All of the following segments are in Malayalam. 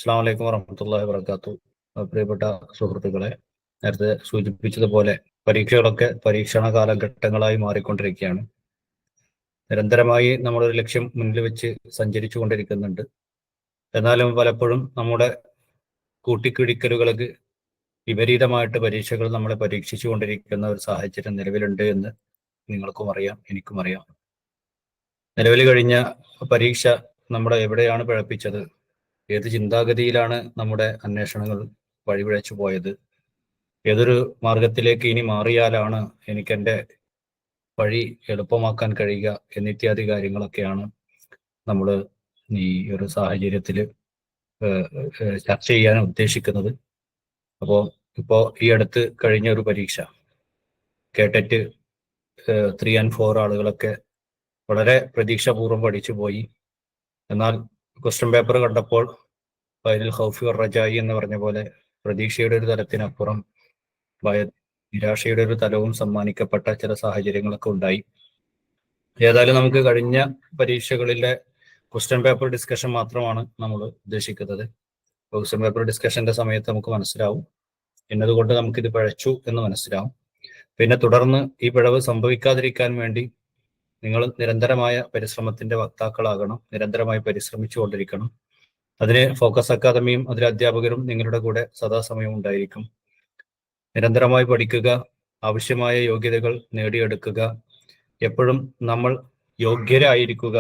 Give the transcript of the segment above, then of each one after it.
അസ്സലാമു അലൈക്കും വറഹ്മത്തുള്ളാഹി വബറകാതുഹു. പ്രിയപ്പെട്ട സുഹൃത്തുക്കളെ, നേരത്തെ സൂചിപ്പിച്ചതുപോലെ പരീക്ഷകളൊക്കെ പരീക്ഷണ കാലഘട്ടങ്ങളായി മാറിക്കൊണ്ടിരിക്കുകയാണ്. നിരന്തരമായി നമ്മളൊരു ലക്ഷ്യം മുന്നിൽ വെച്ച് സഞ്ചരിച്ചു കൊണ്ടിരിക്കുന്നുണ്ട്. എന്നാലും പലപ്പോഴും നമ്മുടെ കൂട്ടിക്കിഴിക്കലുകൾക്ക് വിപരീതമായിട്ട് പരീക്ഷകൾ നമ്മളെ പരീക്ഷിച്ചു കൊണ്ടിരിക്കുന്ന ഒരു സാഹചര്യം നിലവിലുണ്ട് എന്ന് നിങ്ങൾക്കും അറിയാം, എനിക്കും അറിയാം. നിലവിൽ കഴിഞ്ഞ പരീക്ഷ നമ്മളെ എവിടെയാണ് പിഴപ്പിച്ചത്? ഏത് ചിന്താഗതിയിലാണ് നമ്മുടെ അന്വേഷണങ്ങൾ വഴിപിഴച്ചു പോയത്? ഏതൊരു മാർഗത്തിലേക്ക് ഇനി മാറിയാലാണ് എനിക്കെൻ്റെ വഴി എളുപ്പമാക്കാൻ കഴിയുക എന്നിത്യാദി കാര്യങ്ങളൊക്കെയാണ് നമ്മൾ ഈ ഒരു സാഹചര്യത്തിൽ ചർച്ച ചെയ്യാൻ ഉദ്ദേശിക്കുന്നത്. അപ്പോൾ ഈ അടുത്ത് കഴിഞ്ഞ ഒരു പരീക്ഷ കേട്ടറ്റ് 3 and 4 ആളുകളൊക്കെ വളരെ പ്രതീക്ഷാപൂർവ്വം പഠിച്ചു പോയി. എന്നാൽ ക്വസ്റ്റ്യൻ പേപ്പർ കണ്ടപ്പോൾ ഫൈനൽ ഖൗഫി റജായി എന്ന് പറഞ്ഞ പോലെ പ്രതീക്ഷയുടെ ഒരു തലത്തിനപ്പുറം നിരാശയുടെ ഒരു തലവും സമ്മാനിക്കപ്പെട്ട ചില സാഹചര്യങ്ങളൊക്കെ ഉണ്ടായി. ഏതായാലും നമുക്ക് കഴിഞ്ഞ പരീക്ഷകളിലെ ക്വസ്റ്റ്യൻ പേപ്പർ ഡിസ്കഷൻ മാത്രമാണ് നമ്മൾ ഉദ്ദേശിക്കുന്നത്. ക്വസ്റ്റ്യൻ പേപ്പർ ഡിസ്കഷന്റെ സമയത്ത് നമുക്ക് മനസ്സിലാവും എന്നതുകൊണ്ട് നമുക്കിത് പിഴച്ചു എന്ന് മനസ്സിലാവും. പിന്നെ തുടർന്ന് ഈ പിഴവ് സംഭവിക്കാതിരിക്കാൻ വേണ്ടി നിങ്ങൾ നിരന്തരമായ പരിശ്രമത്തിന്റെ വക്താക്കളാകണം, നിരന്തരമായി പരിശ്രമിച്ചുകൊണ്ടിരിക്കണം. അതിന് ഫോക്കസ് അക്കാദമിയും അതിലെ അധ്യാപകരും നിങ്ങളുടെ കൂടെ സദാസമയം ഉണ്ടായിരിക്കും. നിരന്തരമായി പഠിക്കുക, ആവശ്യമായ യോഗ്യതകൾ നേടിയെടുക്കുക. എപ്പോഴും നമ്മൾ യോഗ്യരായിരിക്കുക,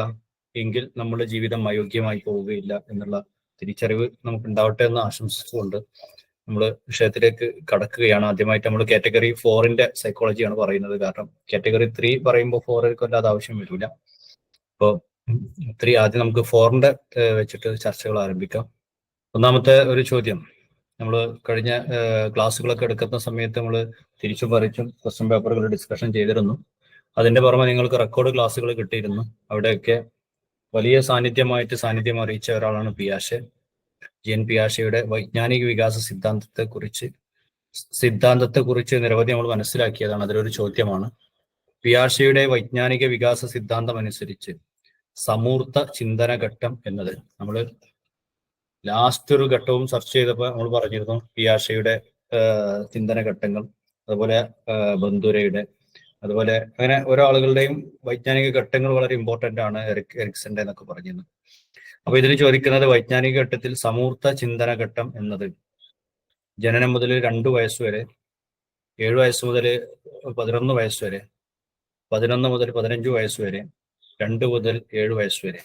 എങ്കിൽ നമ്മുടെ ജീവിതം അയോഗ്യമായി പോവുകയില്ല എന്നുള്ള തിരിച്ചറിവ് നമുക്ക് ഉണ്ടാവട്ടെ എന്ന് ആശംസിച്ചുകൊണ്ട് നമ്മൾ വിഷയത്തിലേക്ക് കടക്കുകയാണ്. ആദ്യമായിട്ട് നമ്മൾ കാറ്റഗറി 4ന്റെ സൈക്കോളജിയാണ് പറയുന്നത്. കാരണം കാറ്റഗറി 3 പറയുമ്പോൾ 4 അല്ലാതെ ആവശ്യം വരില്ല. അപ്പോൾ 3 ആദ്യം നമുക്ക് 4ന്റെ വെച്ചിട്ട് ചർച്ചകൾ ആരംഭിക്കാം. ഒന്നാമത്തെ ഒരു ചോദ്യം, നമ്മൾ കഴിഞ്ഞ ക്ലാസ്സുകളൊക്കെ എടുക്കുന്ന സമയത്ത് നമ്മൾ തിരിച്ചും മറിച്ചും ക്വസ്റ്റ്യൻ പേപ്പറുകൾ ഡിസ്കഷൻ ചെയ്തിരുന്നു. അതിന്റെ പുറമെ നിങ്ങൾക്ക് റെക്കോർഡ് ക്ലാസ്സുകൾ കിട്ടിയിരുന്നു. അവിടെയൊക്കെ വലിയ സാന്നിധ്യം അറിയിച്ച ഒരാളാണ് പിയാഷെ. ജീൻ പിയാഷെയുടെ വൈജ്ഞാനിക വികാസ സിദ്ധാന്തത്തെക്കുറിച്ച് നിരവധി നമ്മൾ മനസ്സിലാക്കിയതാണ്. അതിലൊരു ചോദ്യമാണ്, പിയാഷെയുടെ വൈജ്ഞാനിക വികാസ സിദ്ധാന്തം അനുസരിച്ച് സമൂർത്ത ചിന്തന ഘട്ടം എന്നത്. നമ്മൾ ലാസ്റ്റ് ഒരു ഘട്ടവും ചർച്ച ചെയ്തപ്പോൾ നമ്മൾ പറഞ്ഞിരുന്നു പിയാഷെയുടെ ചിന്തന ഘട്ടങ്ങൾ, അതുപോലെ ബന്ദുരയുടെ, അതുപോലെ അങ്ങനെ ഓരോ ആളുകളുടെയും വൈജ്ഞാനിക ഘട്ടങ്ങൾ വളരെ ഇമ്പോർട്ടന്റ് ആണ്, എറിക്സന്റെ എന്നൊക്കെ പറഞ്ഞിരുന്നു. അപ്പൊ ഇതിൽ ചോദിക്കുന്നത് വൈജ്ഞാനിക ഘട്ടത്തിൽ സമൂർത്ത ചിന്തന ഘട്ടം എന്നത് ജനനം മുതൽ 2 വയസ്സ് വരെ, 7 വയസ്സ് മുതൽ 11 വയസ്സ് വരെ, 11 മുതൽ 15 വയസ്സ് വരെ, 2 മുതൽ 7 വയസ്സ് വരെ.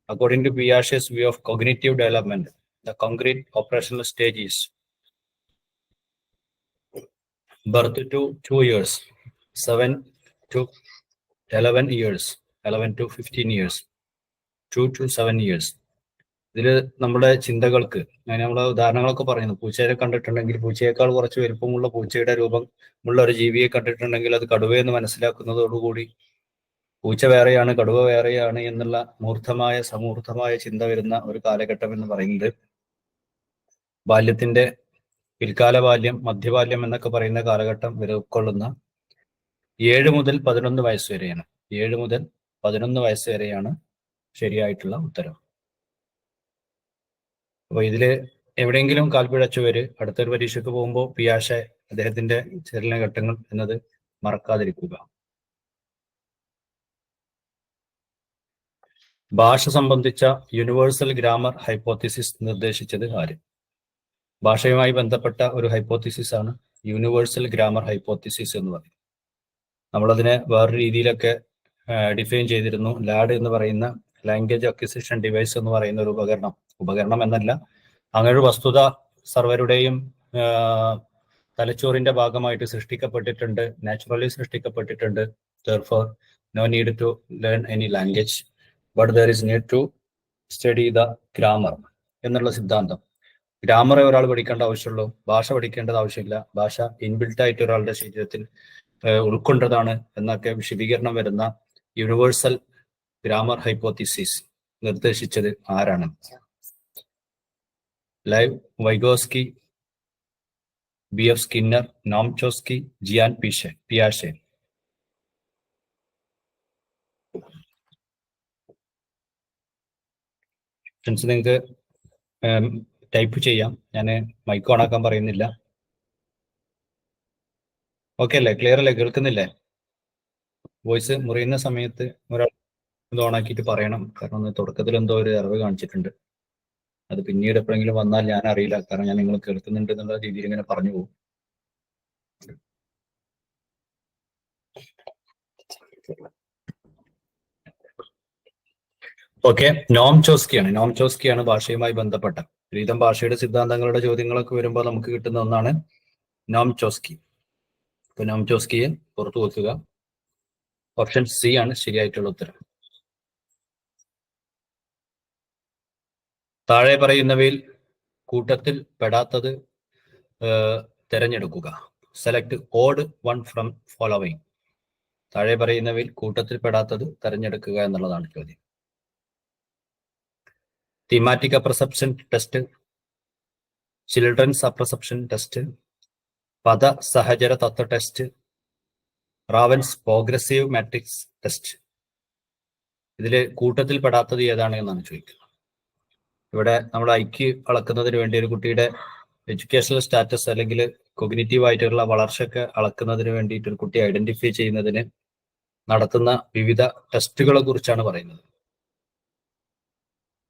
According to Piaget's view of cognitive development, the concrete operational stage is birth to 2 years, 7 to 11 years, 11 to 15 years, 2 to 7 years. ഇതിൽ നമ്മുടെ ചിന്തകൾക്ക് നമ്മൾ ഉദാഹരണങ്ങളൊക്കെ പറയുന്നു. പൂച്ചയെ കണ്ടിട്ടുണ്ടെങ്കിൽ പൂച്ചയേക്കാൾ കുറച്ച് വലുപ്പമുള്ള പൂച്ചയുടെ രൂപമുള്ള ഒരു ജീവിയെ കണ്ടിട്ടുണ്ടെങ്കിൽ അത് കടുവയെന്ന് മനസ്സിലാക്കുന്നതോടുകൂടി പൂച്ച വേറെയാണ്, കടുവ വേറെയാണ് എന്നുള്ള സമൂർത്തമായ ചിന്ത വരുന്ന ഒരു കാലഘട്ടം എന്ന് പറയുന്നത് ബാല്യത്തിന്റെ പിൽക്കാല ബാല്യം, മധ്യബാല്യം എന്നൊക്കെ പറയുന്ന കാലഘട്ടം വരെ ഉൾക്കൊള്ളുന്ന 7 മുതൽ 11 വയസ്സ് വരെയാണ്. 7 മുതൽ 11 വയസ്സ് വരെയാണ് ശരിയായിട്ടുള്ള ഉത്തരം. അപ്പൊ ഇതില് എവിടെയെങ്കിലും കാൽപ്പിഴച്ചവര് അടുത്തൊരു പരീക്ഷയ്ക്ക് പോകുമ്പോൾ പിയാഷെ അദ്ദേഹത്തിന്റെ ചലനഘട്ടങ്ങൾ എന്നത് മറക്കാതിരിക്കുക. ഭാഷ സംബന്ധിച്ച യൂണിവേഴ്സൽ ഗ്രാമർ ഹൈപ്പോത്തിസിസ് നിർദ്ദേശിച്ചത് ആര്? ഭാഷയുമായി ബന്ധപ്പെട്ട ഒരു ഹൈപ്പോത്തിസിസ് ആണ് യൂണിവേഴ്സൽ ഗ്രാമർ ഹൈപ്പോത്തിസിസ് എന്ന് പറയുന്നത്. നമ്മളതിനെ വേറൊരു രീതിയിലൊക്കെ ഡിഫൈൻ ചെയ്തിരുന്നു. ലാഡ് എന്ന് പറയുന്ന ലാംഗ്വേജ് അക്വിസിഷൻ ഡിവൈസ് എന്ന് പറയുന്ന ഒരു ഉപകരണം എന്നല്ല, അങ്ങനെ ഒരു വസ്തുത സർവരുടെയും തലച്ചോറിന്റെ ഭാഗമായിട്ട് സൃഷ്ടിക്കപ്പെട്ടിട്ടുണ്ട്, naturally സൃഷ്ടിക്കപ്പെട്ടിട്ടുണ്ട്. therefore no need to learn any language, but there is need to study the grammar എന്നുള്ള സിദ്ധാന്തം. ഗ്രാമറെ ഒരാൾ പഠിക്കേണ്ട ആവശ്യമുള്ളൂ, ഭാഷ പഠിക്കേണ്ടത് ആവശ്യമില്ല. ഭാഷ ഇൻബിൽട്ട് ആയിട്ട് ഒരാളുടെ ശരീരത്തിൽ ഉൾക്കൊണ്ടതാണ് എന്നൊക്കെ വിശദീകരണം വരുന്ന യൂണിവേഴ്സൽ ഗ്രാമർ ഹൈപ്പോത്തിസിസ് നിർദ്ദേശിച്ചത് ആരാണ്? ലൈവ് വൈഗോസ്കി, BF സ്കിന്നർ, നോം ചോസ്കി, ജിയാൻ പിയാഷെ. നിങ്ങൾക്ക് ടൈപ്പ് ചെയ്യാം. ഞാൻ മൈക്ക് ഓണാക്കാൻ പറയുന്നില്ല. ഓക്കെ അല്ലേ? ക്ലിയർ അല്ലേ? കേൾക്കുന്നില്ലേ? വോയിസ് മുറിയുന്ന സമയത്ത് ഒരാൾ ഇത് ഓണാക്കിയിട്ട് പറയണം. കാരണം തുടക്കത്തിൽ എന്തോ ഒരു അറിവ് കാണിച്ചിട്ടുണ്ട്. അത് പിന്നീട് എപ്പോഴെങ്കിലും വന്നാൽ ഞാൻ അറിയില്ല. കാരണം ഞാൻ നിങ്ങൾ കേൾക്കുന്നുണ്ട് എന്നുള്ള രീതിയിൽ ഇങ്ങനെ പറഞ്ഞു പോകും. ഓക്കെ, നോം ചോസ്കിയാണ് ഭാഷയുമായി ബന്ധപ്പെട്ട ഒരുവിധം ഭാഷയുടെ സിദ്ധാന്തങ്ങളുടെ ചോദ്യങ്ങളൊക്കെ വരുമ്പോൾ നമുക്ക് കിട്ടുന്ന ഒന്നാണ് നോം ചോസ്കി. അപ്പൊ നോം ചോസ്കിയെ പുറത്തു വെക്കുക. ഓപ്ഷൻ സി ആണ് ശരിയായിട്ടുള്ള ഉത്തരം. താഴെ പറയുന്നവയിൽ കൂട്ടത്തിൽ പെടാത്തത് തിരഞ്ഞെടുക്കുക. Select odd one from following. താഴെ പറയുന്നവയിൽ കൂട്ടത്തിൽ പെടാത്തത് തിരഞ്ഞെടുക്കുക എന്നുള്ളതാണ് ചോദ്യം. Thematic apperception test, children's apperception test, പദ സഹചര തത്വ test, Raven's progressive matrix test. ഇതിൽ കൂട്ടത്തിൽ പെടാത്തത് ഏതാണ് എന്നാണ് ചോദിക്കുന്നത്. ഇവിടെ നമ്മൾ ഐക്യു അളക്കുന്നതിന് വേണ്ടി ഒരു കുട്ടിയുടെ എഡ്യൂക്കേഷണൽ സ്റ്റാറ്റസ് അല്ലെങ്കിൽ കൊഗ്നിറ്റീവ് ആയിട്ടുള്ള വളർച്ചയൊക്കെ അളക്കുന്നതിന് വേണ്ടിയിട്ട് ഒരു കുട്ടിയെ ഐഡന്റിഫൈ ചെയ്യുന്നതിന് നടത്തുന്ന വിവിധ ടെസ്റ്റുകളെ കുറിച്ചാണ് പറയുന്നത്.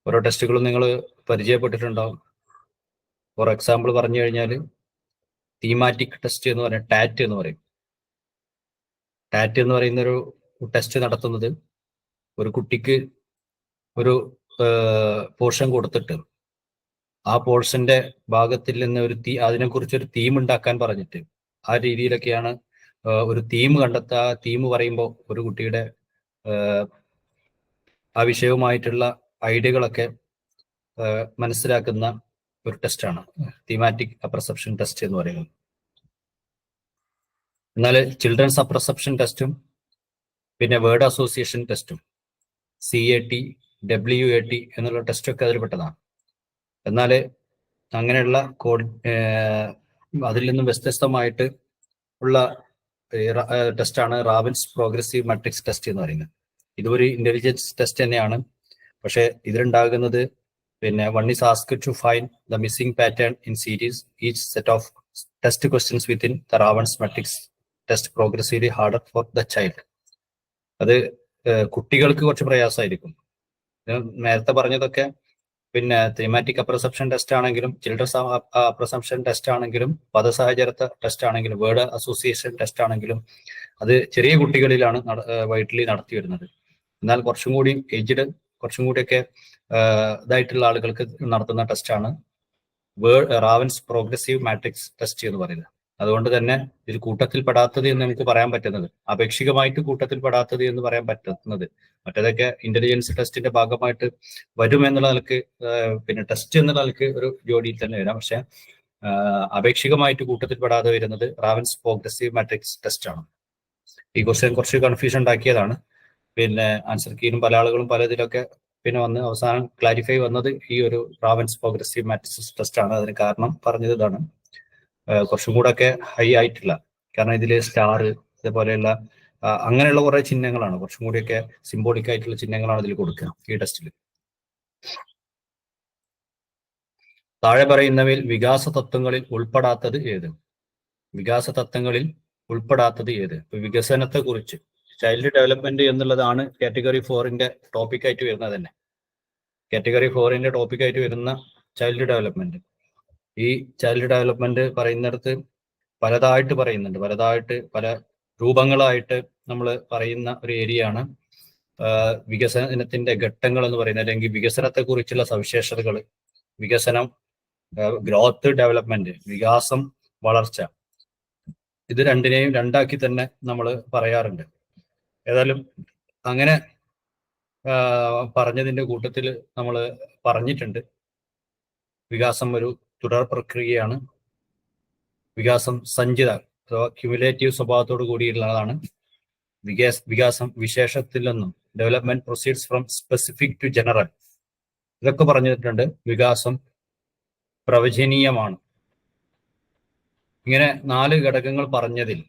ഓരോ ടെസ്റ്റുകളും നിങ്ങൾ പരിചയപ്പെട്ടിട്ടുണ്ടാവും. ഫോർ എക്സാമ്പിൾ പറഞ്ഞു കഴിഞ്ഞാൽ തീമാറ്റിക് ടെസ്റ്റ് എന്ന് പറയുന്നത് ടാറ്റ് എന്ന് പറയും. ടാറ്റ് എന്ന് പറയുന്ന ഒരു ടെസ്റ്റ് നടത്തുന്നത് ഒരു കുട്ടിക്ക് ഒരു പോർഷൻ കൊടുത്തിട്ട് ആ പോർഷന്റെ ഭാഗത്തിൽ നിന്ന് ഒരു അതിനെക്കുറിച്ച് ഒരു തീം ഉണ്ടാക്കാൻ പറഞ്ഞിട്ട് ആ രീതിയിലൊക്കെയാണ് ഒരു തീം കണ്ടെത്തുക. ആ തീം പറയുമ്പോൾ ഒരു കുട്ടിയുടെ ആ വിഷയവുമായിട്ടുള്ള ഐഡിയകളൊക്കെ മനസ്സിലാക്കുന്ന ഒരു ടെസ്റ്റാണ് തീമാറ്റിക് അപ്രസെപ്ഷൻ ടെസ്റ്റ് എന്ന് പറയുന്നത്. എന്നാൽ ചിൽഡ്രൻസ് അപ്രസെപ്ഷൻ ടെസ്റ്റും പിന്നെ വേർഡ് അസോസിയേഷൻ ടെസ്റ്റും CAT, WAT എന്നുള്ള ടെസ്റ്റൊക്കെ അതിൽ പെട്ടതാണ്. എന്നാൽ അങ്ങനെയുള്ള അതിൽ നിന്നും വ്യത്യസ്തമായിട്ട് ഉള്ള ടെസ്റ്റാണ് റാവൻസ് പ്രോഗ്രസീവ് മാട്രിക്സ് ടെസ്റ്റ് എന്ന് പറയുന്നത്. ഇതൊരു ഇന്റലിജൻസ് ടെസ്റ്റ് തന്നെയാണ്. പക്ഷെ ഇതിലുണ്ടാകുന്നത് പിന്നെ one is asked to find the missing pattern in series each set of test questions within the Raven's matrix test progressively harder for the child. അത് കുട്ടികൾക്ക് കുറച്ച് പ്രയാസമായിരിക്കും. നേരത്തെ പറഞ്ഞതൊക്കെ പിന്നെ തീമാറ്റിക് അപ്രസെപ്ഷൻ ടെസ്റ്റ് ആണെങ്കിലും ചിൽഡ്രൻസ് അപ്രസെപ്ഷൻ ടെസ്റ്റ് ആണെങ്കിലും പദസാഹചര്യത്തെ ടെസ്റ്റ് ആണെങ്കിലും വേർഡ് അസോസിയേഷൻ ടെസ്റ്റ് ആണെങ്കിലും അത് ചെറിയ കുട്ടികളിലാണ് വൈറ്റ്ലി നടത്തി വരുന്നത്. എന്നാൽ കുറച്ചും കൂടി ഏജ്ഡ് കുറച്ചും കൂടിയൊക്കെ ഇതായിട്ടുള്ള ആളുകൾക്ക് നടത്തുന്ന ടെസ്റ്റാണ് റാവൻസ് പ്രോഗ്രസീവ് മാട്രിക്സ് ടെസ്റ്റ് എന്ന് പറയുന്നത്. അതുകൊണ്ട് തന്നെ ഇതിൽ കൂട്ടത്തിൽ പെടാത്തത് എന്ന് നമുക്ക് പറയാൻ പറ്റുന്നത്, അപേക്ഷികമായിട്ട് കൂട്ടത്തിൽ പെടാത്തത് എന്ന് പറയാൻ പറ്റുന്നത്, മറ്റേതൊക്കെ ഇന്റലിജൻസ് ടെസ്റ്റിന്റെ ഭാഗമായിട്ട് വരും എന്നുള്ള നിലക്ക് പിന്നെ ടെസ്റ്റ് എന്നുള്ള നിലക്ക് ഒരു ജോഡിയിൽ തന്നെ വരാം. പക്ഷെ അപേക്ഷികമായിട്ട് കൂട്ടത്തിൽ പെടാതെ വരുന്നത് റാവൻസ് പ്രോഗ്രസീവ് മാട്രിക്സ് ടെസ്റ്റ് ആണ്. ഈ ക്വസ്റ്റ്യൻ കുറച്ച് കൺഫ്യൂഷൻ ഉണ്ടാക്കിയതാണ്. പിന്നെ ആൻസർ കീനും പല ആളുകളും പലതിലൊക്കെ പിന്നെ വന്ന് അവസാനം ക്ലാരിഫൈ വന്നത് ഈ ഒരു റാവൻസ് പ്രോഗ്രസീവ് മാട്രിക്സ് ടെസ്റ്റ് ആണ്. അതിന് കാരണം പറഞ്ഞത് ഇതാണ്, കുറച്ചും കൂടെ ഒക്കെ ഹൈ ആയിട്ടുള്ള, കാരണം ഇതിൽ സ്റ്റാർ ഇതേപോലെയുള്ള അങ്ങനെയുള്ള കുറെ ചിഹ്നങ്ങളാണ്, കുറച്ചും കൂടിയൊക്കെ സിംബോളിക് ആയിട്ടുള്ള ചിഹ്നങ്ങളാണ് ഇതിൽ കൊടുക്കുക ഈ ടെസ്റ്റിൽ. താഴെ പറയുന്നവയിൽ വികാസ തത്വങ്ങളിൽ ഉൾപ്പെടാത്തത് ഏത്? വികാസ തത്വങ്ങളിൽ ഉൾപ്പെടാത്തത് ഏത്? വികസനത്തെ കുറിച്ച് ചൈൽഡ് ഡെവലപ്മെന്റ് എന്നുള്ളതാണ് കാറ്റഗറി 4ന്റെ ടോപ്പിക്കായിട്ട് വരുന്നത് തന്നെ. കാറ്റഗറി 4ന്റെ ടോപ്പിക്കായിട്ട് വരുന്ന ചൈൽഡ് ഡെവലപ്മെന്റ്. ഈ ചൈൽഡ് ഡെവലപ്മെന്റ് പറയുന്നിടത്ത് പലതായിട്ട് പറയുന്നുണ്ട്, പല രൂപങ്ങളായിട്ട് നമ്മൾ പറയുന്ന ഒരു ഏരിയയാണ് വികസനത്തിന്റെ ഘട്ടങ്ങൾ എന്ന് പറയുന്നത്, അല്ലെങ്കിൽ വികസനത്തെ കുറിച്ചുള്ള സവിശേഷതകൾ. വികസനം, ഗ്രോത്ത്, ഡെവലപ്മെന്റ്, വികാസം, വളർച്ച, ഇത് രണ്ടിനെയും രണ്ടാക്കി തന്നെ നമ്മൾ പറയാറുണ്ട്. ഏതായാലും അങ്ങനെ പറഞ്ഞതിന്റെ കൂട്ടത്തിൽ നമ്മൾ പറഞ്ഞിട്ടുണ്ട് വികാസം ഒരു തുടർ പ്രക്രിയയാണ്. വികാസം സഞ്ചിത അഥവാ ക്യുമുലേറ്റീവ് സ്വഭാവത്തോട് കൂടിയുള്ളതാണ്. വികാസം വിശേഷത്തിൽ നിന്നും, development proceeds from specific to general, ഇതൊക്കെ പറഞ്ഞിട്ടുണ്ട്. വികാസം പ്രവചനീയമാണ്. ഇങ്ങനെ 4 ഘടകങ്ങൾ പറഞ്ഞതിൽ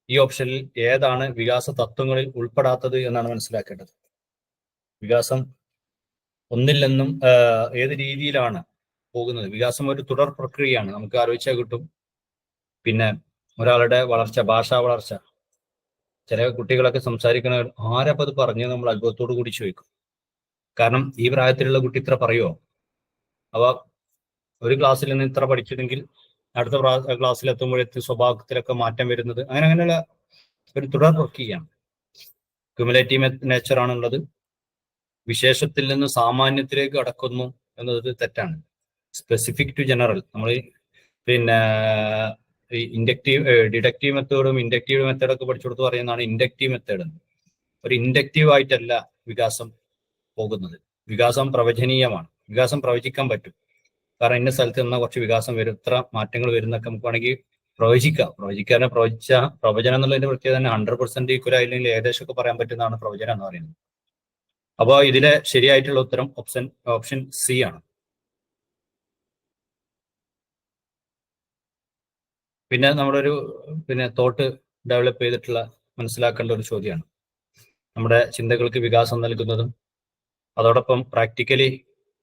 ഈ ഓപ്ഷനിൽ ഏതാണ് വികാസ തത്വങ്ങളിൽ ഉൾപ്പെടാത്തത് എന്നാണ് മനസ്സിലാക്കേണ്ടത്. വികാസം ഒന്നിൽ നിന്നും ഏത് രീതിയിലാണ് പോകുന്നത്. വികാസം ഒരു തുടർ പ്രക്രിയയാണ്. നമുക്ക് ആലോചിച്ചാൽ കിട്ടും. പിന്നെ ഒരാളുടെ വളർച്ച, ഭാഷാ വളർച്ച, ചില കുട്ടികളൊക്കെ സംസാരിക്കണ ആരപ്പം അത് പറഞ്ഞ് നമ്മൾ അത്ഭുതത്തോടു കൂടി ചോദിക്കും. കാരണം ഈ പ്രായത്തിലുള്ള കുട്ടി ഇത്ര പറയുമോ? അവ ഒരു ക്ലാസ്സിൽ നിന്ന് ഇത്ര പഠിച്ചതെങ്കിൽ അടുത്ത ക്ലാസ്സിൽ എത്തുമ്പോഴത്തെ സ്വഭാവത്തിലൊക്കെ മാറ്റം വരുന്നത് അങ്ങനെയുള്ള ഒരു തുടർ പ്രക്രിയയാണ്. ക്യുമുലേറ്റീവ് നേച്ചർ ആണുള്ളത്. വിശേഷത്തിൽ നിന്ന് സാമാന്യത്തിലേക്ക് കടക്കുന്നു എന്നത് തെറ്റാണ്. Specific to general. നമ്മൾ പിന്നെ ഈ ഡിഡക്റ്റീവ് മെത്തേഡും ഇൻഡക്റ്റീവ് മെത്തേഡൊക്കെ പഠിച്ചു കൊടുത്ത് പറയുന്നതാണ് ഇൻഡക്റ്റീവ് മെത്തേഡ്. ഒരു ഇൻഡക്റ്റീവ് ആയിട്ടല്ല വികാസം പോകുന്നത്. വികാസം പ്രവചനീയമാണ്. വികാസം പ്രവചിക്കാൻ പറ്റും. കാരണം ഇന്ന സ്ഥലത്ത് നിന്നാൽ കുറച്ച് വികാസം വരും, ഇത്ര മാറ്റങ്ങൾ വരുന്നൊക്കെ നമുക്ക് വേണമെങ്കിൽ പ്രവചിക്കാം. പ്രവചനം എന്നുള്ളതിന്റെ പ്രത്യേകത തന്നെ 100% ഈക്വൽ ആയില്ലെങ്കിൽ ഏകദേശമൊക്കെ പറയാൻ പറ്റുന്നതാണ് പ്രവചനം എന്ന് പറയുന്നത്. അപ്പോൾ ഇതിലെ ശരിയായിട്ടുള്ള ഉത്തരം ഓപ്ഷൻ സി ആണ്. പിന്നെ നമ്മളൊരു തോട്ട് ഡെവലപ്പ് ചെയ്തിട്ടുള്ള മനസ്സിലാക്കേണ്ട ഒരു ചോദ്യമാണ്. നമ്മുടെ ചിന്തകൾക്ക് വികാസം നൽകുന്നതും അതോടൊപ്പം practically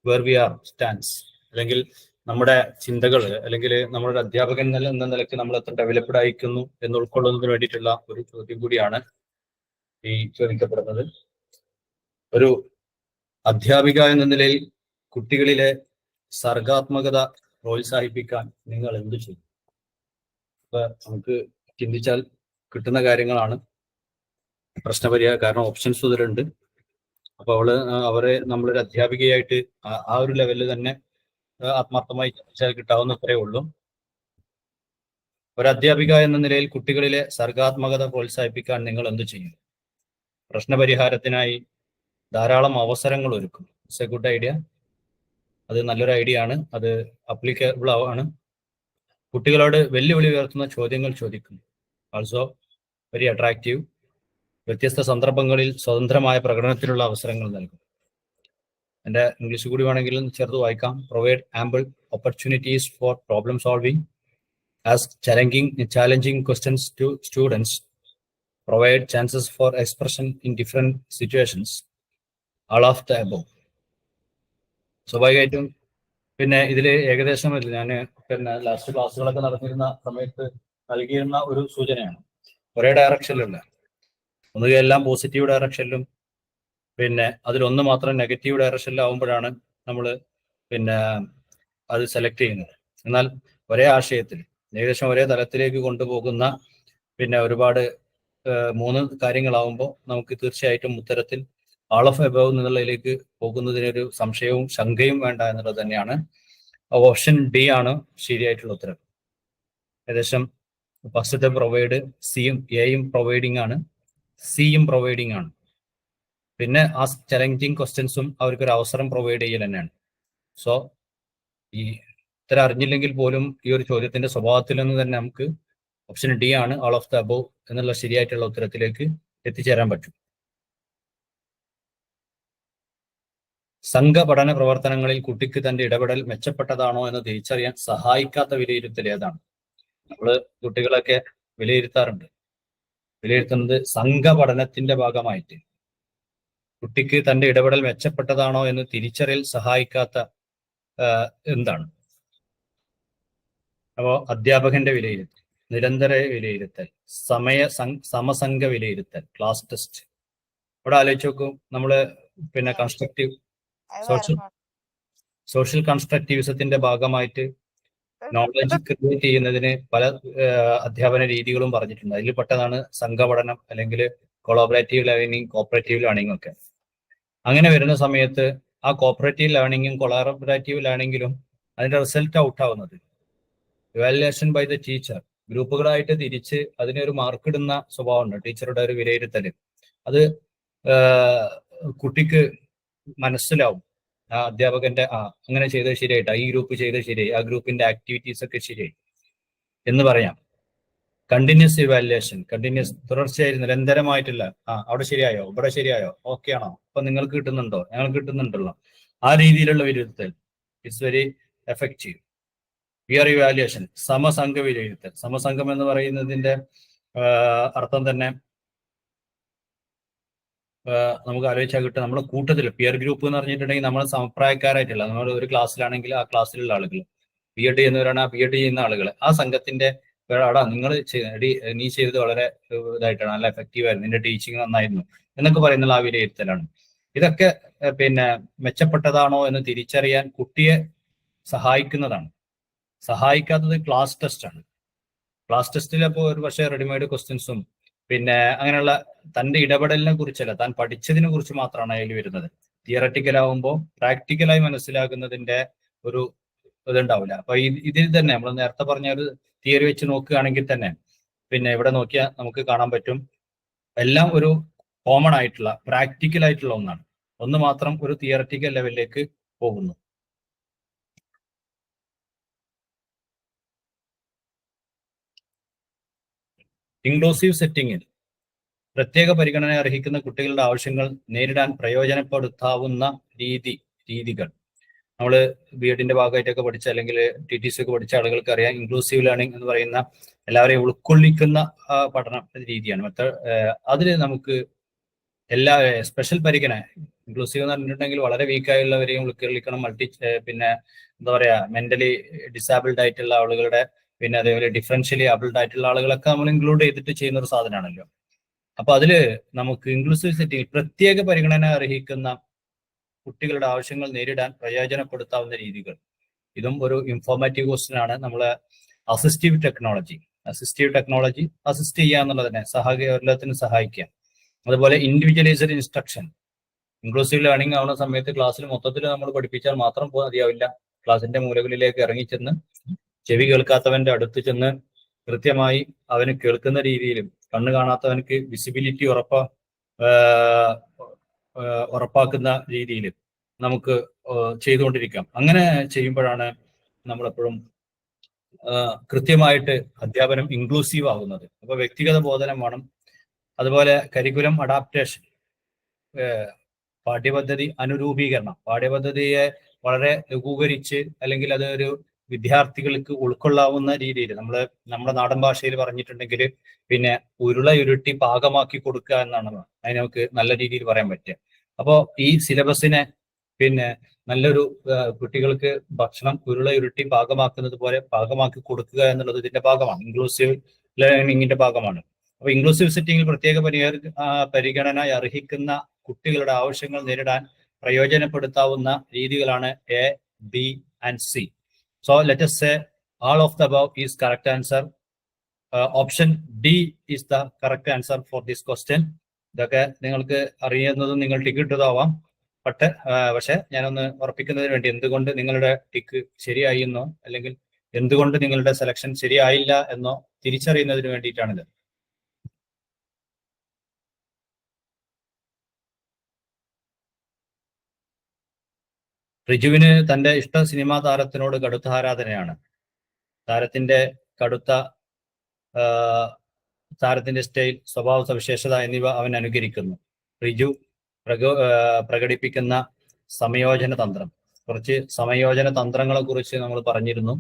where we are stands, അല്ലെങ്കിൽ നമ്മുടെ ചിന്തകൾ അല്ലെങ്കിൽ നമ്മളൊരു അധ്യാപകൻ എന്ന നിലയ്ക്ക് നമ്മൾ എത്ര ഡെവലപ്ഡ് ആയിരിക്കുന്നു എന്ന് ഉൾക്കൊള്ളുന്നതിന് വേണ്ടിയിട്ടുള്ള ഒരു ചോദ്യം കൂടിയാണ് ഈ ചോദിക്കപ്പെടുന്നത്. ഒരു അധ്യാപിക എന്ന നിലയിൽ കുട്ടികളിലെ സർഗാത്മകത പ്രോത്സാഹിപ്പിക്കാൻ നിങ്ങൾ എന്ത് ചെയ്യും? അപ്പൊ നമുക്ക് ചിന്തിച്ചാൽ കിട്ടുന്ന കാര്യങ്ങളാണ് പ്രശ്നപരിഹാരം. കാരണം ഓപ്ഷൻസ് ഇതിലുണ്ട്. അപ്പൊ അവരെ നമ്മളൊരു അധ്യാപികയായിട്ട് ആ ഒരു ലെവലിൽ തന്നെ ആത്മാർത്ഥമായി ചിന്തിച്ചാൽ കിട്ടാവുന്നത്രേ ഉള്ളൂ. ഒരു അധ്യാപിക എന്ന നിലയിൽ കുട്ടികളിലെ സർഗാത്മകത പ്രോത്സാഹിപ്പിക്കാൻ നിങ്ങൾ എന്ത് ചെയ്യും? പ്രശ്നപരിഹാരത്തിനായി ധാരാളം അവസരങ്ങൾ ഒരുക്കും. It's A good idea. അത് നല്ലൊരു ഐഡിയ ആണ്. അത് അപ്ലിക്കബിൾ ആണ്. കുട്ടികളോട് വെല്ലുവിളി ഉയർത്തുന്ന ചോദ്യങ്ങൾ ചോദിക്കും. Also very attractive. വ്യത്യസ്ത സന്ദർഭങ്ങളിൽ സ്വതന്ത്രമായ പ്രകടനത്തിനുള്ള അവസരങ്ങൾ നൽകും. എൻ്റെ ഇംഗ്ലീഷ് കൂടി വേണമെങ്കിൽ ചേർത്ത് വായിക്കാം. Provide ample opportunities for problem solving, ask challenging questions to students, provide chances for expression in different situations, all of the above. സ്വാഭാവികമായിട്ടും പിന്നെ ഇതിൽ ഏകദേശം ഞാൻ ലാസ്റ്റ് ക്ലാസ്സുകളൊക്കെ നടന്നിരുന്ന സമയത്ത് നൽകിയിരുന്ന ഒരു സൂചനയാണ്. ഒരേ ഡയറക്ഷനിലുള്ള, ഒന്നുകിൽ എല്ലാം പോസിറ്റീവ് ഡയറക്ഷനിലും അതിലൊന്ന് മാത്രം നെഗറ്റീവ് ഡയറക്ഷനിലാവുമ്പോഴാണ് നമ്മൾ അത് സെലക്ട് ചെയ്യുന്നത്. എന്നാൽ ഒരേ ആശയത്തിൽ ഏകദേശം ഒരേ തലത്തിലേക്ക് കൊണ്ടുപോകുന്ന ഒരുപാട് 3 കാര്യങ്ങളാവുമ്പോൾ നമുക്ക് തീർച്ചയായിട്ടും ഉത്തരത്തിൽ ആൾ ഓഫ് എബവ് എന്നുള്ളതിലേക്ക് പോകുന്നതിനൊരു സംശയവും ശങ്കയും വേണ്ട എന്നുള്ളത് തന്നെയാണ്. ഓപ്ഷൻ ഡി ആണ് ശരിയായിട്ടുള്ള ഉത്തരം. ഏകദേശം ഫസ്റ്റത്തെ പ്രൊവൈഡ് സിയും എയും പ്രൊവൈഡിങ് ആണ്, സിയും പ്രൊവൈഡിങ് ആണ്. പിന്നെ ആ ചലഞ്ചിങ് ക്വസ്റ്റ്യൻസും അവർക്കൊരു അവസരം പ്രൊവൈഡ് ചെയ്യൽ തന്നെയാണ്. സോ ഈ ഇത്ര അറിഞ്ഞില്ലെങ്കിൽ പോലും ഈ ഒരു ചോദ്യത്തിന്റെ സ്വഭാവത്തിൽ നിന്ന് തന്നെ നമുക്ക് ഓപ്ഷൻ ഡി ആണ് ആൾ ഓഫ് ദ അബോവ് എന്നുള്ള ശരിയായിട്ടുള്ള ഉത്തരത്തിലേക്ക് എത്തിച്ചേരാൻ പറ്റും. സംഘപഠന പ്രവർത്തനങ്ങളിൽ കുട്ടിക്ക് തന്റെ ഇടപെടൽ മെച്ചപ്പെട്ടതാണോ എന്ന് തിരിച്ചറിയാൻ സഹായിക്കാത്ത വിലയിരുത്തൽ ഏതാണ്? നമ്മൾ കുട്ടികളൊക്കെ വിലയിരുത്താറുണ്ട്. വിലയിരുത്തുന്നത് സംഘപഠനത്തിന്റെ ഭാഗമായിട്ട് കുട്ടിക്ക് തന്റെ ഇടപെടൽ മെച്ചപ്പെട്ടതാണോ എന്ന് തിരിച്ചറിയൽ സഹായിക്കാത്ത എന്താണ്? അപ്പോ അധ്യാപകന്റെ വിലയിരുത്തൽ, നിരന്തര വിലയിരുത്തൽ, സമസംഘ വിലയിരുത്തൽ, ക്ലാസ് ടെസ്റ്റ്. ഇവിടെ ആലോചിച്ച് നോക്കും. നമ്മള് കൺസ്ട്രക്റ്റീവ് സോഷ്യൽ കൺസ്ട്രക്റ്റിവിസത്തിന്റെ ഭാഗമായിട്ട് നോളജ് ക്രിയേറ്റ് ചെയ്യുന്നതിന് പല അധ്യാപന രീതികളും പറഞ്ഞിട്ടുണ്ട്. അതിൽ പെട്ടതാണ് സംഘപഠനം അല്ലെങ്കിൽ കൊളാബറേറ്റീവ് ലേണിംഗ്, കോപ്പറേറ്റീവ് ലേണിംഗ് ഒക്കെ. അങ്ങനെ വരുന്ന സമയത്ത് ആ കോപ്പറേറ്റീവ് ലേണിംഗും കൊളാബറേറ്റീവ് ലേണിംഗിലും അതിന്റെ റിസൾട്ട് ഔട്ട് ആവുന്നത് ഇവാലുവേഷൻ ബൈ ദ ടീച്ചർ, ഗ്രൂപ്പുകളായിട്ട് തിരിച്ച് അതിനൊരു മാർക്ക് ഇടുന്ന സ്വഭാവമുണ്ട്. ടീച്ചറുടെ ഒരു വിലയിരുത്തൽ അത് കുട്ടിക്ക് മനസ്സിലാവും. ആ അധ്യാപകന്റെ അങ്ങനെ ചെയ്തത് ശരിയായിട്ട്, ഈ ഗ്രൂപ്പ് ചെയ്തത് ശരിയായി, ആ ഗ്രൂപ്പിന്റെ ആക്ടിവിറ്റീസ് ഒക്കെ ശരിയായി എന്ന് പറയാം. കണ്ടിന്യൂസ് ഇവാലുവേഷൻ, തുടർച്ചയായി നിരന്തരമായിട്ടുള്ള അവിടെ ശരിയായോ, ഇവിടെ ശരിയായോ, ഓക്കെ ആണോ, അപ്പൊ നിങ്ങൾക്ക് കിട്ടുന്നുണ്ടോ, ഞങ്ങൾക്ക് കിട്ടുന്നുണ്ടല്ലോ, ആ രീതിയിലുള്ള വിലയിരുത്തൽ it's very effective. Peer evaluation, സമസംഘ വിലയിരുത്തൽ. സമസംഘം എന്ന് പറയുന്നതിന്റെ അർത്ഥം തന്നെ നമുക്ക് ആലോചിച്ചാൽ കിട്ടും. നമ്മുടെ കൂട്ടത്തിൽ പിയർ ഗ്രൂപ്പ് എന്ന് പറഞ്ഞിട്ടുണ്ടെങ്കിൽ നമ്മൾ സമപ്രായക്കാരായിട്ടുള്ള, നമ്മൾ ഒരു ക്ലാസ്സിലാണെങ്കിൽ ആ ക്ലാസ്സിലുള്ള ആളുകൾ, ബി എഡ് ചെയ്യുന്നവരാണ് ആ ബി എഡ് ചെയ്യുന്ന ആളുകൾ, ആ സംഘത്തിന്റെ എടാ നിങ്ങൾ നീ ചെയ്തത് വളരെ ഇതായിട്ടാണ്, നല്ല എഫക്റ്റീവ് ആയിരുന്നു, നിന്റെ ടീച്ചിങ് നന്നായിരുന്നു എന്നൊക്കെ പറയുന്നുള്ള ആ വിലയിരുത്തലാണ്. ഇതൊക്കെ പിന്നെ മെച്ചപ്പെട്ടതാണോ എന്ന് തിരിച്ചറിയാൻ കുട്ടിയെ സഹായിക്കുന്നതാണ്. സഹായിക്കാത്തത് ക്ലാസ് ടെസ്റ്റ് ആണ്. ക്ലാസ് ടെസ്റ്റിൽ അപ്പോൾ ഒരു പക്ഷേ റെഡിമെയ്ഡ് ക്വസ്റ്റ്യൻസും പിന്നെ അങ്ങനെയുള്ള തന്റെ ഇടപെടലിനെ കുറിച്ചല്ല, താൻ പഠിച്ചതിനെ കുറിച്ച് മാത്രമാണ് അതിൽ വരുന്നത്. തിയററ്റിക്കൽ ആവുമ്പോൾ പ്രാക്ടിക്കലായി മനസ്സിലാക്കുന്നതിന്റെ ഒരു ഇതുണ്ടാവില്ല. അപ്പൊ ഇതിൽ തന്നെ നമ്മൾ നേരത്തെ പറഞ്ഞ ഒരു തിയറി വെച്ച് നോക്കുകയാണെങ്കിൽ തന്നെ പിന്നെ ഇവിടെ നോക്കിയാൽ നമുക്ക് കാണാൻ പറ്റും എല്ലാം ഒരു കോമൺ ആയിട്ടുള്ള പ്രാക്ടിക്കൽ ആയിട്ടുള്ള ഒന്നാണ്. ഒന്ന് മാത്രം ഒരു തിയററ്റിക്കൽ ലെവലിലേക്ക് പോകുന്നു. ഇൻക്ലൂസീവ് സെറ്റിങ്ങിൽ പ്രത്യേക പരിഗണന അർഹിക്കുന്ന കുട്ടികളുടെ ആവശ്യങ്ങൾ നേരിടാൻ പ്രയോജനപ്പെടുത്താവുന്ന രീതികൾ നമ്മൾ ബി എഡിന്റെ ഭാഗമായിട്ടൊക്കെ പഠിച്ച അല്ലെങ്കിൽ ടി ടി സി ഒക്കെ പഠിച്ച ആളുകൾക്ക് അറിയാം. ഇൻക്ലൂസീവ് ലേണിംഗ് എന്ന് പറയുന്ന എല്ലാവരെയും ഉൾക്കൊള്ളിക്കുന്ന പഠന രീതിയാണ്. അതിൽ നമുക്ക് എല്ലാ സ്പെഷ്യൽ പരിഗണന, ഇൻക്ലൂസീവ് എന്ന് പറഞ്ഞിട്ടുണ്ടെങ്കിൽ വളരെ വീക്കായുള്ളവരെയും ഉൾക്കൊള്ളിക്കണം, പിന്നെ എന്താ പറയാ മെന്റലി ഡിസാബിൾഡ് ആയിട്ടുള്ള ആളുകളുടെ, പിന്നെ അതേപോലെ ഡിഫറൻഷ്യലി ആബിൾഡ് ആയിട്ടുള്ള ആളുകളൊക്കെ നമ്മൾ ഇൻക്ലൂഡ് ചെയ്തിട്ട് ചെയ്യുന്ന ഒരു സാധനമാണല്ലോ. അപ്പൊ അതില് നമുക്ക് ഇൻക്ലൂസീവ് സെറ്റിംഗ് പ്രത്യേക പരിഗണന അർഹിക്കുന്ന കുട്ടികളുടെ ആവശ്യങ്ങൾ നേരിടാൻ പ്രയോജനപ്പെടുത്താവുന്ന രീതികൾ, ഇതും ഒരു ഇൻഫോർമാറ്റീവ് ക്വസ്റ്റ്യൻ ആണ്. നമ്മള് അസിസ്റ്റീവ് ടെക്നോളജി അസിസ്റ്റ് ചെയ്യുക എന്നുള്ളത് തന്നെ എല്ലാത്തിനും സഹായിക്കുക. അതുപോലെ ഇൻഡിവിജ്വലൈസ്ഡ് ഇൻസ്ട്രക്ഷൻ, ഇൻക്ലൂസീവ് ലേണിംഗ് ആവുന്ന സമയത്ത് ക്ലാസ്സിൽ മൊത്തത്തിൽ നമ്മൾ പഠിപ്പിച്ചാൽ മാത്രം മതിയാവില്ല. ക്ലാസിന്റെ മൂലകളിലേക്ക് ഇറങ്ങിച്ചെന്ന് ചെവി കേൾക്കാത്തവന്റെ അടുത്ത് ചെന്ന് കൃത്യമായി അവന് കേൾക്കുന്ന രീതിയിലും കണ്ണ് കാണാത്തവനക്ക് വിസിബിലിറ്റി ഉറപ്പാക്കുന്ന രീതിയിൽ നമുക്ക് ചെയ്തുകൊണ്ടിരിക്കാം. അങ്ങനെ ചെയ്യുമ്പോഴാണ് നമ്മളെപ്പോഴും കൃത്യമായിട്ട് അധ്യാപനം ഇൻക്ലൂസീവ് ആകുന്നത്. അപ്പൊ വ്യക്തിഗത ബോധനം വേണം. അതുപോലെ കരിക്കുലം അഡാപ്റ്റേഷൻ, പാഠ്യപദ്ധതി അനുരൂപീകരണം, പാഠ്യപദ്ധതിയെ വളരെ ലഘൂകരിച്ച് അല്ലെങ്കിൽ അതൊരു വിദ്യാർത്ഥികൾക്ക് ഉൾക്കൊള്ളാവുന്ന രീതിയിൽ നമ്മുടെ നാടൻ ഭാഷയിൽ പറഞ്ഞിട്ടുണ്ടെങ്കിൽ പിന്നെ ഉരുളയുരുട്ടി പാകമാക്കി കൊടുക്കുക എന്നാണ് അതിന് നമുക്ക് നല്ല രീതിയിൽ പറയാൻ പറ്റുക. അപ്പോൾ ഈ സിലബസിനെ പിന്നെ നല്ലൊരു കുട്ടികൾക്ക് ഭക്ഷണം ഉരുളയുരുട്ടി പാകമാക്കുന്നത് പോലെ പാകമാക്കി കൊടുക്കുക എന്നുള്ളത് ഇതിന്റെ ഭാഗമാണ്, ഇൻക്ലൂസീവ് ലേണിംഗിന്റെ ഭാഗമാണ്. അപ്പൊ ഇൻക്ലൂസീവ് സെറ്റിംഗിൽ പ്രത്യേക പരിഗണന അർഹിക്കുന്ന കുട്ടികളുടെ ആവശ്യങ്ങൾ നേരിടാൻ പ്രയോജനപ്പെടുത്താവുന്ന രീതികളാണ് A, B and C. So let us say all of the above is correct answer. Option D is the correct answer for this question. ഇതൊക്കെ നിങ്ങൾക്ക് അറിയുന്നതും നിങ്ങൾ ടിക്ക് ഇട്ടതാവാം. പക്ഷെ ഞാനൊന്ന് ഉറപ്പിക്കുന്നതിന് വേണ്ടി എന്തുകൊണ്ട് നിങ്ങളുടെ ടിക്ക് ശരിയായി എന്നോ അല്ലെങ്കിൽ എന്തുകൊണ്ട് നിങ്ങളുടെ സെലക്ഷൻ ശരിയായില്ല എന്നോ തിരിച്ചറിയുന്നതിന് വേണ്ടിയിട്ടാണിത്. റിജുവിന് തന്റെ ഇഷ്ട സിനിമാ താരത്തിനോട് കടുത്ത ആരാധനയാണ്. താരത്തിന്റെ സ്റ്റൈൽ, സ്വഭാവ സവിശേഷത എന്നിവ അവൻ അനുകരിക്കുന്നു. റിജു പ്രകടിപ്പിക്കുന്ന സമയോജന തന്ത്രം, കുറച്ച് സമയോജന തന്ത്രങ്ങളെ കുറിച്ച് നമ്മൾ പറഞ്ഞിരുന്നു.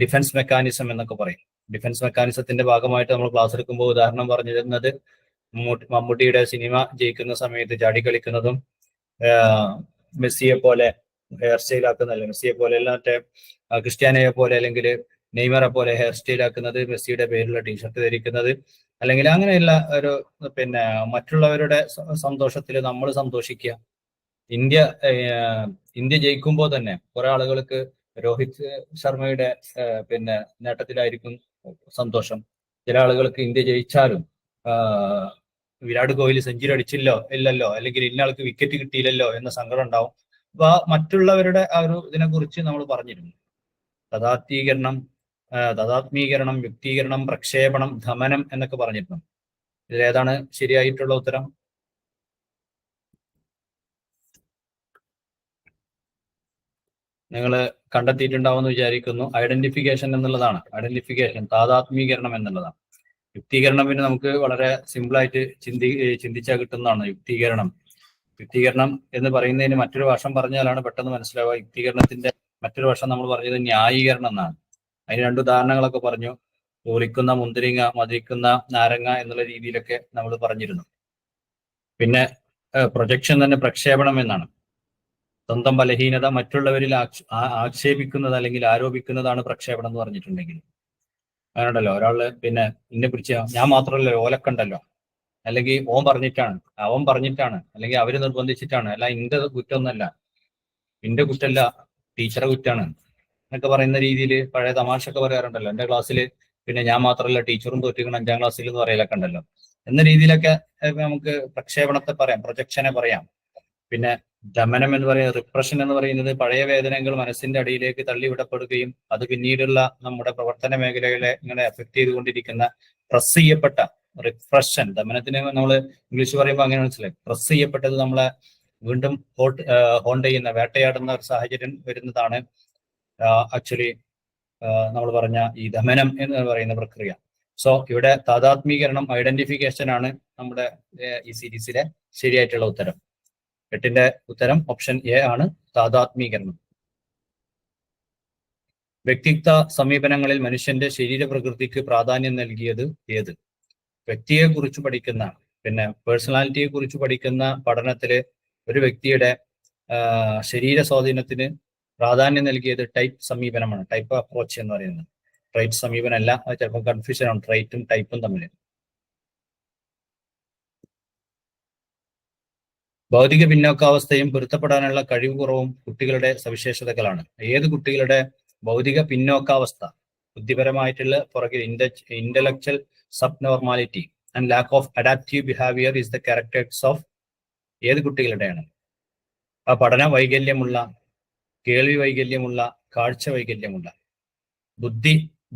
ഡിഫൻസ് മെക്കാനിസം എന്നൊക്കെ പറയും. ഡിഫൻസ് മെക്കാനിസത്തിന്റെ ഭാഗമായിട്ട് നമ്മൾ ക്ലാസ് എടുക്കുമ്പോൾ ഉദാഹരണം പറഞ്ഞിരുന്നത് മമ്മൂട്ടിയുടെ സിനിമ ജയിക്കുന്ന സമയത്ത് ചാടിക്കളിക്കുന്നതും മെസ്സിയെ പോലെ ഹെയർ സ്റ്റൈൽ ആക്കുന്നതല്ല, മെസ്സിയെ പോലെ അല്ല മറ്റേ ക്രിസ്ത്യാനോയെ പോലെ അല്ലെങ്കിൽ നെയ്മറെ പോലെ ഹെയർ സ്റ്റൈൽ ആക്കുന്നത്, മെസ്സിയുടെ പേരിലുള്ള ടീഷർട്ട് ധരിക്കുന്നത്, അല്ലെങ്കിൽ അങ്ങനെയുള്ള ഒരു പിന്നെ മറ്റുള്ളവരുടെ സന്തോഷത്തിൽ നമ്മൾ സന്തോഷിക്കുക. ഇന്ത്യ ജയിക്കുമ്പോൾ തന്നെ കുറെ ആളുകൾക്ക് രോഹിത് ശർമ്മയുടെ പിന്നെ നേട്ടത്തിലായിരിക്കും സന്തോഷം. ചില ആളുകൾക്ക് ഇന്ത്യ ജയിച്ചാലും വിരാട് കോഹ്ലി സെഞ്ചുറി ഇല്ലല്ലോ അല്ലെങ്കിൽ ഇന്നയാൾക്ക് വിക്കറ്റ് കിട്ടിയില്ലല്ലോ എന്ന സങ്കടം ഉണ്ടാവും. അപ്പൊ മറ്റുള്ളവരുടെ ആ ഒരു ഇതിനെ കുറിച്ച് നമ്മൾ പറഞ്ഞിരുന്നു. തഥാത്മീകരണം, യുക്തീകരണം, പ്രക്ഷേപണം, ധമനം എന്നൊക്കെ പറഞ്ഞിരുന്നു. ഇതിലേതാണ് ശരിയായിട്ടുള്ള ഉത്തരം? നിങ്ങൾ കണ്ടെത്തിയിട്ടുണ്ടാവുമെന്ന് വിചാരിക്കുന്നു. ഐഡന്റിഫിക്കേഷൻ എന്നുള്ളതാണ്. താതാത്മീകരണം എന്നുള്ളതാണ്. യുക്തീകരണം പിന്നെ നമുക്ക് വളരെ സിമ്പിളായിട്ട് ചിന്തിച്ചാൽ കിട്ടുന്നതാണ്. യുക്തീകരണം എന്ന് പറയുന്നതിന് മറ്റൊരു വശം പറഞ്ഞാലാണ് പെട്ടെന്ന് മനസ്സിലാവുക. യുക്തീകരണത്തിന്റെ മറ്റൊരു വശം നമ്മൾ പറഞ്ഞത് ന്യായീകരണം എന്നാണ്. അതിന് 2 ഉദാഹരണങ്ങളൊക്കെ പറഞ്ഞു. തോലിക്കുന്ന മുന്തിരിങ്ങ, മതിക്കുന്ന നാരങ്ങ എന്നുള്ള രീതിയിലൊക്കെ നമ്മൾ പറഞ്ഞിരുന്നു. പിന്നെ പ്രൊജക്ഷൻ തന്നെ പ്രക്ഷേപണം എന്നാണ്. സ്വന്തം ബലഹീനത മറ്റുള്ളവരിൽ ആക്ഷേപിക്കുന്നത് അല്ലെങ്കിൽ ആരോപിക്കുന്നതാണ് പ്രക്ഷേപണം എന്ന് പറഞ്ഞിട്ടുണ്ടെങ്കിൽ. അങ്ങനെയുണ്ടല്ലോ ഒരാള് പിന്നെ ഇന്നെ പിടിച്ച ഞാൻ മാത്രമല്ല ഓലക്കണ്ടല്ലോ, അല്ലെങ്കിൽ ഓൻ പറഞ്ഞിട്ടാണ്, അവൻ പറഞ്ഞിട്ടാണ്, അല്ലെങ്കിൽ അവര് നിർബന്ധിച്ചിട്ടാണ്, അല്ല ഇന്റെ കുറ്റമൊന്നല്ല, ഇന്റെ കുറ്റമല്ല ടീച്ചറെ കുറ്റാണ് എന്നൊക്കെ പറയുന്ന രീതിയിൽ പഴയ തമാശ ഒക്കെ പറയാറുണ്ടല്ലോ. എന്റെ ക്ലാസ്സിൽ പിന്നെ ഞാൻ മാത്രമല്ല ടീച്ചറും തോറ്റിക്കണം 5ാം ക്ലാസ്സിൽ എന്ന് പറയലൊക്കെ ഉണ്ടല്ലോ. എന്ന രീതിയിലൊക്കെ നമുക്ക് പ്രക്ഷേപണത്തെ പറയാം, പ്രൊജക്ഷനെ പറയാം. പിന്നെ ദമനം എന്ന് പറയുന്നത്, റിപ്രഷൻ എന്ന് പറയുന്നത് പഴയ വേദനകൾ മനസ്സിന്റെ അടിയിലേക്ക് തള്ളിവിടപ്പെടുകയും അത് പിന്നീടുള്ള നമ്മുടെ പ്രവർത്തന മേഖലകളെ ഇങ്ങനെ എഫക്ട് ചെയ്തുകൊണ്ടിരിക്കുന്ന പ്രസ് ചെയ്യപ്പെട്ട റിപ്രഷൻ. ദമനത്തിന് നമ്മൾ ഇംഗ്ലീഷ് പറയുമ്പോൾ അങ്ങനെ മനസ്സിലായി. പ്രസ് ചെയ്യപ്പെട്ടത് നമ്മളെ വീണ്ടും ഹോണ്ട് ചെയ്യുന്ന, വേട്ടയാടുന്ന ഒരു സാഹചര്യം വരുന്നതാണ് ആക്ച്വലി നമ്മൾ പറഞ്ഞ ഈ ദമനം എന്ന് പറയുന്ന പ്രക്രിയ. സോ ഇവിടെ താദാത്മീകരണം, ഐഡന്റിഫിക്കേഷൻ ആണ് നമ്മുടെ ഈ സീരീസിലെ ശരിയായിട്ടുള്ള ഉത്തരം. 8ന്റെ ഉത്തരം ഓപ്ഷൻ എ ആണ്, താദാത്മീകരണം. വ്യക്തിത്വ സമീപനങ്ങളിൽ മനുഷ്യന്റെ ശരീരപ്രകൃതിക്ക് പ്രാധാന്യം നൽകിയത് ഏത്? വ്യക്തിയെ കുറിച്ച് പഠിക്കുന്ന, പിന്നെ പേഴ്സണാലിറ്റിയെ കുറിച്ച് പഠിക്കുന്ന പഠനത്തില് ഒരു വ്യക്തിയുടെ ശരീര സ്വാധീനത്തിന് പ്രാധാന്യം നൽകിയത് ടൈപ്പ് സമീപനമാണ്, ടൈപ്പ് അപ്രോച്ച് എന്ന് പറയുന്നത്. ട്രൈറ്റ് സമീപനമല്ല, അത് ചിലപ്പോൾ കൺഫ്യൂഷൻ ആണ് ട്രൈറ്റും ടൈപ്പും തമ്മിൽ. ഭൗതിക പിന്നോക്കാവസ്ഥയും പൊരുത്തപ്പെടാനുള്ള കഴിവ് കുറവും കുട്ടികളുടെ സവിശേഷതകളാണ്. ഏത് കുട്ടികളുടെ ഭൗതിക പിന്നോക്കാവസ്ഥ, ബുദ്ധിപരമായിട്ടുള്ള പുറകിൽ intellectual sub normality and lack of adaptive behaviour is the characters of ഏത് കുട്ടികളുടെയാണ്? ആ പഠന വൈകല്യമുള്ള, കേൾവി വൈകല്യമുള്ള, കാഴ്ച വൈകല്യമുള്ള.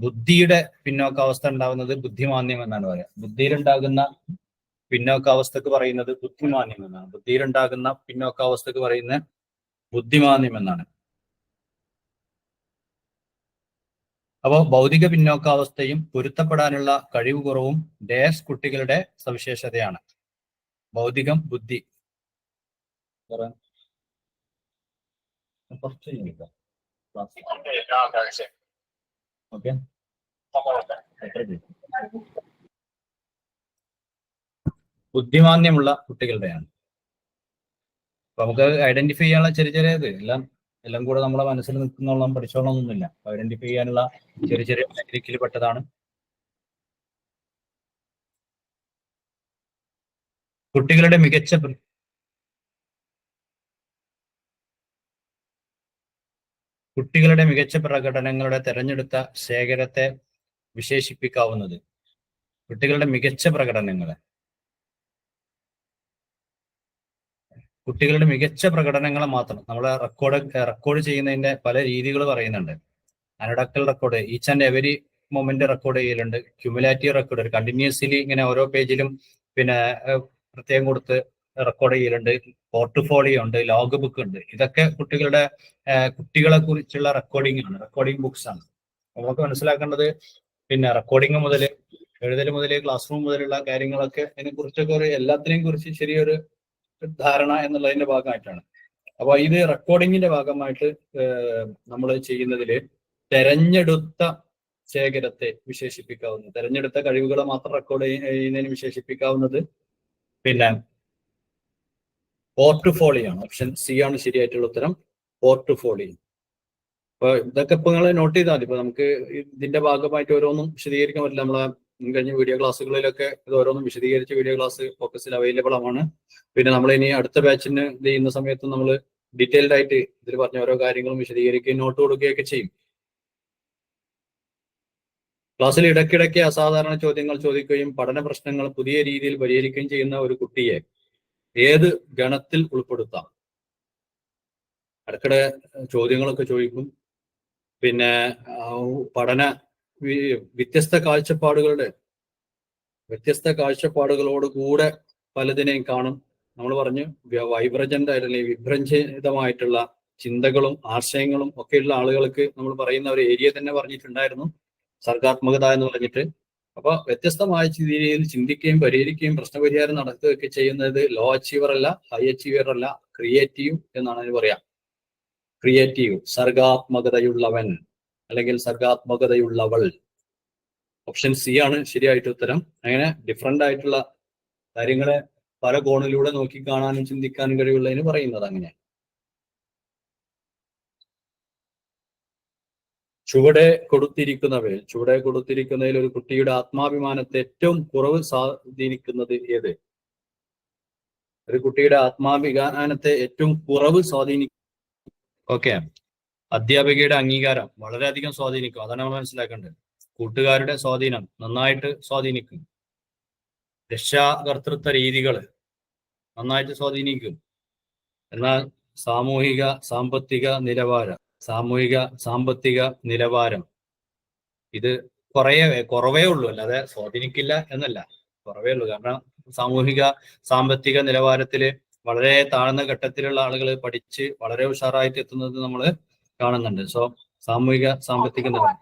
ബുദ്ധിയുടെ പിന്നോക്കാവസ്ഥ ഉണ്ടാകുന്നത് ബുദ്ധിമാന്യം എന്നാണ് പറയുക. ബുദ്ധിയിലുണ്ടാകുന്ന പിന്നോക്കാവസ്ഥക്ക് പറയുന്നത് ബുദ്ധിമാന്യം എന്നാണ്. ബുദ്ധിയിലുണ്ടാകുന്ന പിന്നോക്കാവസ്ഥക്ക് പറയുന്ന ബുദ്ധിമാന്യം എന്നാണ്. അപ്പോൾ ഭൗതിക പിന്നോക്കാവസ്ഥയും പൊരുത്തപ്പെടാനുള്ള കഴിവ് കുറവും ഡാഷ് കുട്ടികളുടെ സവിശേഷതയാണ്. ഭൗതികം, ബുദ്ധി. ഓക്കെ, ബുദ്ധിമാന്യമുള്ള കുട്ടികളുടെയാണ്. അപ്പൊ നമുക്ക് ഐഡന്റിഫൈ ചെയ്യാനുള്ള ചെറിയ ചെറിയ ഇത് എല്ലാം കൂടെ നമ്മളെ മനസ്സിൽ നിൽക്കുന്നോളം പഠിച്ചോളണമെന്നൊന്നുമില്ല. ഐഡന്റിഫൈ ചെയ്യാനുള്ള ചെറിയ ചെറിയ ടെക്നിക്കിൽ പെട്ടതാണ്. കുട്ടികളുടെ മികച്ച പ്രകടനങ്ങളുടെ തെരഞ്ഞെടുത്ത ശേഖരത്തെ വിശേഷിപ്പിക്കാവുന്നത്. കുട്ടികളുടെ മികച്ച പ്രകടനങ്ങളെ മാത്രം നമ്മളെ റെക്കോർഡ് ചെയ്യുന്നതിന്റെ പല രീതികൾ പറയുന്നുണ്ട്. Anecdotal record, each and every moment record ചെയ്യലുണ്ട്. ക്യുമുലേറ്റീവ് റെക്കോർഡ്, കണ്ടിന്യൂസ്ലി ഇങ്ങനെ ഓരോ പേജിലും പിന്നെ പ്രത്യേകം കൊടുത്ത് റെക്കോർഡ് ചെയ്യലുണ്ട്. പോർട്ട്ഫോളിയോ ഉണ്ട്, ലോഗ് ബുക്ക് ഉണ്ട്. ഇതൊക്കെ കുട്ടികളെ കുറിച്ചുള്ള റെക്കോർഡിംഗ് ബുക്സ് ആണ്. നമുക്ക് മനസ്സിലാക്കേണ്ടത് പിന്നെ റെക്കോർഡിംഗ് മുതൽ എഴുതൽ മുതൽ ക്ലാസ് റൂം മുതലുള്ള കാര്യങ്ങളൊക്കെ അതിനെ കുറിച്ചൊക്കെ എല്ലാത്തിനെയും കുറിച്ച് ചെറിയൊരു ധാരണ എന്നുള്ളതിന്റെ ഭാഗമായിട്ടാണ്. അപ്പൊ ഇത് റെക്കോർഡിങ്ങിന്റെ ഭാഗമായിട്ട് നമ്മൾ ചെയ്യുന്നതില് തെരഞ്ഞെടുത്ത ശേഖരത്തെ വിശേഷിപ്പിക്കാവുന്നത്, തെരഞ്ഞെടുത്ത കഴിവുകളെ മാത്രം റെക്കോർഡ് ചെയ്യുന്നതിന് വിശേഷിപ്പിക്കാവുന്നത് പിന്നെ പോർട്ട്ഫോളിയോ ആണ്. ഓപ്ഷൻ സി ആണ് ശരിയായിട്ടുള്ള ഉത്തരം, പോർട്ട്ഫോളിയോ. അപ്പൊ ഇതൊക്കെ ഇപ്പൊ നിങ്ങൾ നോട്ട് ചെയ്താൽ മതി. ഇപ്പൊ നമുക്ക് ഇതിന്റെ ഭാഗമായിട്ട് ഓരോന്നും വിശദീകരിക്കാൻ പറ്റില്ല. നമ്മളെ കഴിഞ്ഞ വീഡിയോ ക്ലാസ്സുകളിലൊക്കെ ഇത് ഓരോന്നും വിശദീകരിച്ച വീഡിയോ ക്ലാസ് ഫോക്കസിൽ അവൈലബിൾ ആണ്. പിന്നെ നമ്മൾ ഇനി അടുത്ത ബാച്ചിന് ഇത് ചെയ്യുന്ന സമയത്ത് നമ്മൾ ഡീറ്റെയിൽഡ് ആയിട്ട് ഇതിൽ പറഞ്ഞ ഓരോ കാര്യങ്ങളും വിശദീകരിക്കുകയും നോട്ട് കൊടുക്കുകയൊക്കെ ചെയ്യും. ക്ലാസ്സിൽ ഇടയ്ക്കിടയ്ക്ക് അസാധാരണ ചോദ്യങ്ങൾ ചോദിക്കുകയും പഠന പ്രശ്നങ്ങൾ പുതിയ രീതിയിൽ പരിഹരിക്കുകയും ചെയ്യുന്ന ഒരു കുട്ടിയെ ഏത് ഗണത്തിൽ ഉൾപ്പെടുത്താം? ഇടയ്ക്കിടെ ചോദ്യങ്ങളൊക്കെ ചോദിക്കും. പിന്നെ പഠന വ്യത്യസ്ത കാഴ്ചപ്പാടുകളോട് കൂടെ പലതിനെയും കാണും. നമ്മൾ പറഞ്ഞു വൈബ്രജന്റ് അല്ലെങ്കിൽ വിഭ്രഞ്ജിതമായിട്ടുള്ള ചിന്തകളും ആശയങ്ങളും ഒക്കെയുള്ള ആളുകൾക്ക് നമ്മൾ പറയുന്ന ഒരു ഏരിയ തന്നെ പറഞ്ഞിട്ടുണ്ടായിരുന്നു, സർഗാത്മകത എന്ന് പറഞ്ഞിട്ട്. അപ്പൊ വ്യത്യസ്തമായ രീതിയിൽ ചിന്തിക്കുകയും പരിഹരിക്കുകയും പ്രശ്നപരിഹാരം നടത്തുകയൊക്കെ ചെയ്യുന്നത് ലോ അച്ചീവർ അല്ല, ഹൈ അച്ചീവർ അല്ല, ക്രിയേറ്റീവ് എന്നാണ് അതിന് പറയാം. ക്രിയേറ്റീവ്, സർഗാത്മകതയുള്ളവൻ അല്ലെങ്കിൽ സർഗാത്മകതയുള്ളവൾ. ഓപ്ഷൻ സി ആണ് ശരിയായിട്ട് ഉത്തരം. അങ്ങനെ ഡിഫറെന്റ് ആയിട്ടുള്ള കാര്യങ്ങളെ പല കോണിലൂടെ നോക്കി കാണാനും ചിന്തിക്കാനും കഴിവുള്ളതിന് പറയുന്നത് അങ്ങനെ. ചുവടെ കൊടുത്തിരിക്കുന്നതിൽ ഒരു കുട്ടിയുടെ ആത്മാഭിമാനത്തെ ഏറ്റവും കുറവ് സ്വാധീനിക്കുന്നത് ഏത്? ഒരു കുട്ടിയുടെ ആത്മാഭിമാനത്തെ ഏറ്റവും കുറവ് സ്വാധീനിക്കും. ഓക്കെ, അധ്യാപികയുടെ അംഗീകാരം വളരെയധികം സ്വാധീനിക്കും. അതാണ് നമ്മൾ മനസ്സിലാക്കേണ്ടത്. കൂട്ടുകാരുടെ സ്വാധീനം നന്നായിട്ട് സ്വാധീനിക്കും. രക്ഷാകർതൃത്വ രീതികൾ നന്നായിട്ട് സ്വാധീനിക്കും. എന്നാൽ സാമൂഹിക സാമ്പത്തിക നിലവാരം ഇത് കുറവേ ഉള്ളൂ, അല്ലാതെ സ്വാധീനിക്കില്ല എന്നല്ല, കുറവേ ഉള്ളൂ. കാരണം സാമൂഹിക സാമ്പത്തിക നിലവാരത്തില് വളരെ താഴ്ന്ന ഘട്ടത്തിലുള്ള ആളുകൾ പഠിച്ച് വളരെ ഉഷാറായിട്ട് എത്തുന്നത് നമ്മൾ കാണുന്നുണ്ട്. സാമ്പത്തിക നിലവാരം.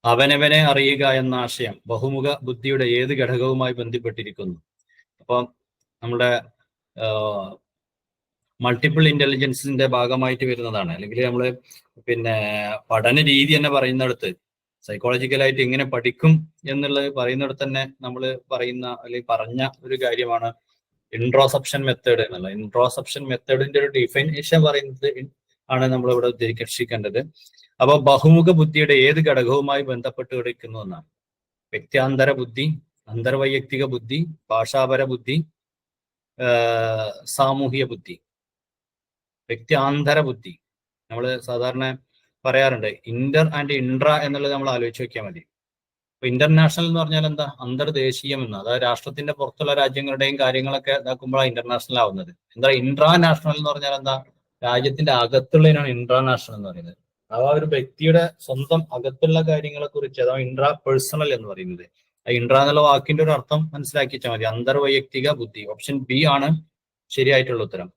അവനവനെ അറിയുക എന്ന ആശയം ബഹുമുഖ ബുദ്ധിയുടെ ഏത് ഘടകവുമായി ബന്ധപ്പെട്ടിരിക്കുന്നു? അപ്പം നമ്മുടെ മൾട്ടിപ്പിൾ ഇന്റലിജൻസിന്റെ ഭാഗമായിട്ട് വരുന്നതാണ്. അല്ലെങ്കിൽ നമ്മൾ പഠന രീതി തന്നെ പറയുന്നിടത്ത് സൈക്കോളജിക്കലായിട്ട് എങ്ങനെ പഠിക്കും എന്നുള്ളത് പറയുന്നിടത്ത് തന്നെ നമ്മൾ പറഞ്ഞ ഒരു കാര്യമാണ് ഇൻട്രോസെപ്ഷൻ മെത്തേഡ് എന്നുള്ളത്. ഇൻട്രോസെപ്ഷൻ മെത്തേഡിന്റെ ഒരു ഡിഫൈനേഷൻ പറയുന്നത് ആണ് നമ്മൾ ഇവിടെ ഉദ്ദേശിക്കേണ്ടത്. അപ്പൊ ബഹുമുഖ ബുദ്ധിയുടെ ഏത് ഘടകവുമായി ബന്ധപ്പെട്ട് കിടക്കുന്നു എന്നാണ്. വ്യക്ത്യാന്തര ബുദ്ധി, അന്തർവൈയക്തിക ബുദ്ധി, ഭാഷാപര ബുദ്ധി, സാമൂഹിക ബുദ്ധി. വ്യക്ത്യാന്തര ബുദ്ധി നമ്മൾ സാധാരണ പറയാറുണ്ട്. ഇന്റർ ആൻഡ് ഇൻട്രാ എന്നുള്ളത് നമ്മൾ ആലോചിച്ച് നോക്കിയാൽ മതി. അപ്പൊ ഇന്റർനാഷണൽ എന്ന് പറഞ്ഞാൽ എന്താ? അന്തർദേശീയം എന്ന്. അതായത് രാഷ്ട്രത്തിന്റെ പുറത്തുള്ള രാജ്യങ്ങളുടെയും കാര്യങ്ങളൊക്കെ ഇതാക്കുമ്പോഴാണ് ഇന്റർനാഷണൽ ആവുന്നത്. എന്താ ഇൻട്രാ നാഷണൽ എന്ന് പറഞ്ഞാൽ എന്താ? രാജ്യത്തിന്റെ അകത്തുള്ളതിനാണ് ഇൻട്രാ നാഷണൽ എന്ന് പറയുന്നത്. അഥവാ ഒരു വ്യക്തിയുടെ സ്വന്തം അകത്തുള്ള കാര്യങ്ങളെ കുറിച്ച്, അഥവാ ഇൻട്രാ പേഴ്സണൽ എന്ന് പറയുന്നത്. ഇൻട്രാ എന്നുള്ള വാക്കിന്റെ ഒരു അർത്ഥം മനസ്സിലാക്കിച്ചാൽ മതി. അന്തർവൈയക്തിക ബുദ്ധി. ഓപ്ഷൻ ബി ആണ് ശരിയായിട്ടുള്ള ഉത്തരം.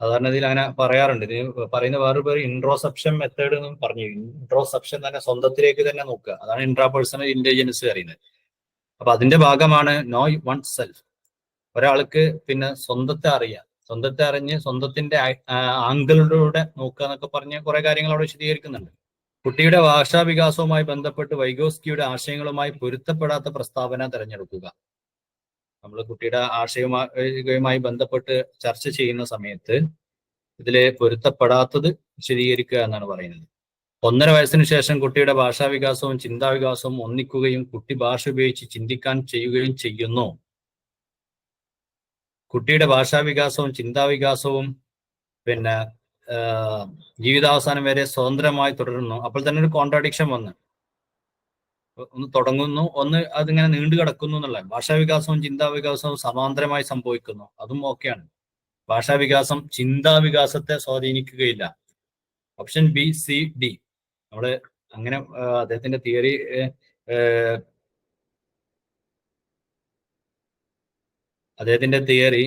സാധാരണ ഇതിൽ അങ്ങനെ പറയാറുണ്ട്. ഇതിന് പറയുന്ന വേറൊരു പേര് ഇൻട്രോസെപ്ഷൻ മെത്തേഡ് എന്ന് പറഞ്ഞു. ഇൻട്രോസെപ്ഷൻ തന്നെ സ്വന്തത്തിലേക്ക് തന്നെ നോക്കുക, അതാണ് ഇൻട്രാ പേഴ്സണൽ ഇന്റലിജൻസ് പറയുന്നത്. അപ്പൊ അതിന്റെ ഭാഗമാണ് നോ വൺ സെൽഫ്. ഒരാൾക്ക് സ്വന്തത്തെ അറിഞ്ഞ് സ്വന്തത്തിന്റെ ആംഗിളിലൂടെ നോക്കുക എന്നൊക്കെ പറഞ്ഞ് കുറെ കാര്യങ്ങൾ അവിടെ വിശദീകരിക്കുന്നുണ്ട്. കുട്ടിയുടെ ഭാഷാ വികാസവുമായി ബന്ധപ്പെട്ട് വൈഗോസ്കിയുടെ ആശയങ്ങളുമായി പൊരുത്തപ്പെടാത്ത പ്രസ്താവന തിരഞ്ഞെടുക്കുക. നമ്മൾ കുട്ടിയുടെ ആശയവുമായി ബന്ധപ്പെട്ട് ചർച്ച ചെയ്യുന്ന സമയത്ത് ഇതിലെ പൊരുത്തപ്പെടാത്തത് വിശദീകരിക്കുക എന്നാണ് പറയുന്നത്. 1.5 വയസ്സിന് ശേഷം കുട്ടിയുടെ ഭാഷാവികാസവും ചിന്താവികാസവും ഒന്നിക്കുകയും കുട്ടി ഭാഷ ഉപയോഗിച്ച് ചിന്തിക്കാൻ ചെയ്യുകയും ചെയ്യുന്നു. കുട്ടിയുടെ ഭാഷാവികാസവും ചിന്താവികാസവും ജീവിതാവസാനം വരെ സ്വതന്ത്രമായി തുടരുന്നു. അപ്പോൾ തന്നെ ഒരു കോൺട്രാഡിക്ഷൻ വന്ന് ഒന്ന് തുടങ്ങുന്നു, ഒന്ന് അതിങ്ങനെ നീണ്ടു കിടക്കുന്നു എന്നുള്ള. ഭാഷാവികാസവും ചിന്താവികാസവും സമാന്തരമായി സംഭവിക്കുന്നു, അതും ഓക്കെയാണ്. ഭാഷാവികാസം ചിന്താവികാസത്തെ സ്വാധീനിക്കുകയില്ല. Option B, C, D. നമ്മള് അങ്ങനെ അദ്ദേഹത്തിന്റെ തിയറി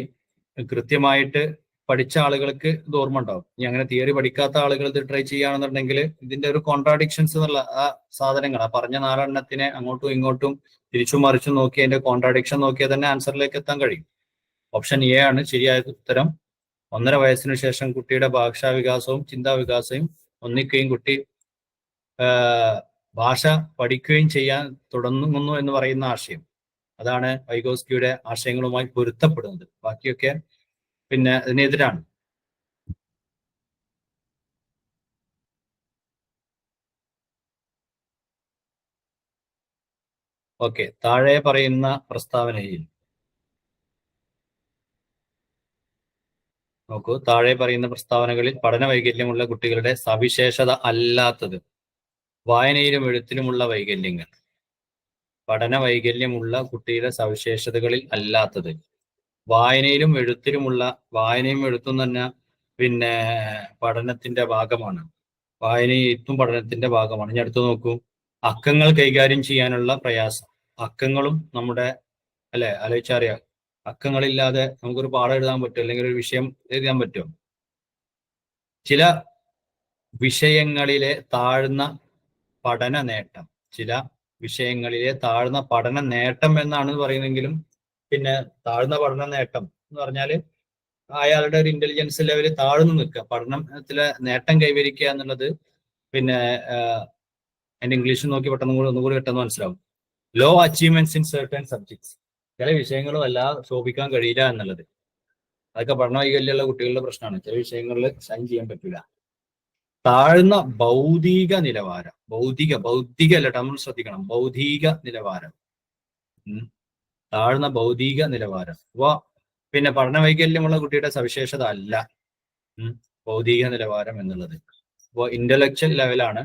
കൃത്യമായിട്ട് പഠിച്ച ആളുകൾക്ക് ഇത് ഓർമ്മ ഉണ്ടാവും. ഇനി അങ്ങനെ തിയറി പഠിക്കാത്ത ആളുകൾ ഇത് ട്രൈ ചെയ്യുകയാണെന്നുണ്ടെങ്കിൽ ഇതിന്റെ ഒരു കോൺട്രാഡിക്ഷൻസ് എന്നുള്ള ആ സാധനങ്ങൾ, ആ പറഞ്ഞ 4 എണ്ണത്തിനെ അങ്ങോട്ടും ഇങ്ങോട്ടും തിരിച്ചും മറിച്ചും നോക്കി അതിന്റെ കോൺട്രാഡിക്ഷൻ നോക്കിയാൽ തന്നെ ആൻസറിലേക്ക് എത്താൻ കഴിയും. ഓപ്ഷൻ എ ആണ് ശരിയായ ഉത്തരം. 1.5 വയസ്സിനു ശേഷം കുട്ടിയുടെ ഭാഷാവികാസവും ചിന്താവികാസവും ഒന്നിക്കുകയും കുട്ടി ഭാഷ പഠിക്കുകയും ചെയ്യാൻ തുടങ്ങുന്നു എന്ന് പറയുന്ന ആശയം, അതാണ് വൈഗോസ്കിയുടെ ആശയങ്ങളുമായി പൊരുത്തപ്പെടുന്നത്. ബാക്കിയൊക്കെ അതിനെതിരാണ്. ഓക്കെ, താഴെ പറയുന്ന പ്രസ്താവനയിൽ നോക്കൂ. താഴെ പറയുന്ന പ്രസ്താവനകളിൽ പഠന വൈകല്യമുള്ള കുട്ടികളുടെ സവിശേഷത അല്ലാത്തത്. വായനയിലും എഴുത്തിലുമുള്ള വൈകല്യങ്ങൾ. പഠന വൈകല്യമുള്ള കുട്ടിയുടെ സവിശേഷതകളിൽ അല്ലാത്തത് വായനയും എഴുത്തും തന്നെ പഠനത്തിന്റെ ഭാഗമാണ്. വായനയും എഴുത്തും പഠനത്തിന്റെ ഭാഗമാണ്. ഇനി അടുത്ത് നോക്കൂ. അക്കങ്ങൾ കൈകാര്യം ചെയ്യാനുള്ള പ്രയാസം. അക്കങ്ങളും നമ്മുടെ ആലോചിച്ചറിയാം. അക്കങ്ങളില്ലാതെ നമുക്കൊരു പാഠം എഴുതാൻ പറ്റും, അല്ലെങ്കിൽ ഒരു വിഷയം എഴുതാൻ പറ്റും. ചില വിഷയങ്ങളിലെ താഴ്ന്ന പഠന നേട്ടം എന്നാണ് പറയുന്നെങ്കിലും താഴ്ന്ന പഠന നേട്ടം എന്ന് പറഞ്ഞാല് അയാളുടെ ഒരു ഇന്റലിജൻസ് ലെവല് താഴ്ന്നു നിൽക്കുക, പഠനത്തിലെ നേട്ടം കൈവരിക്കുക എന്നുള്ളത്. അതിന്റെ ഇംഗ്ലീഷ് നോക്കി ഒന്നുകൂടി പെട്ടെന്ന് മനസ്സിലാവും. Low achievements in certain subjects. ചില വിഷയങ്ങളും എല്ലാം ശോഭിക്കാൻ കഴിയില്ല എന്നുള്ളത്. അതൊക്കെ പഠന വൈകല്യമുള്ള കുട്ടികളുടെ പ്രശ്നമാണ്. ചില വിഷയങ്ങളിൽ ഷൈൻ ചെയ്യാൻ പറ്റില്ല. താഴ്ന്ന ഭൗതിക നിലവാരം, ഭൗതിക അല്ല, നമ്മൾ ശ്രദ്ധിക്കണം, ഭൗതിക നിലവാരം, താഴ്ന്ന ഭൗതിക നിലവാരം. അപ്പോ പിന്നെ പഠന വൈകല്യമുള്ള കുട്ടിയുടെ സവിശേഷത അല്ല ഭൗതിക നിലവാരം എന്നുള്ളത്. അപ്പോൾ ഇന്റലക്ച്വൽ ലെവലാണ്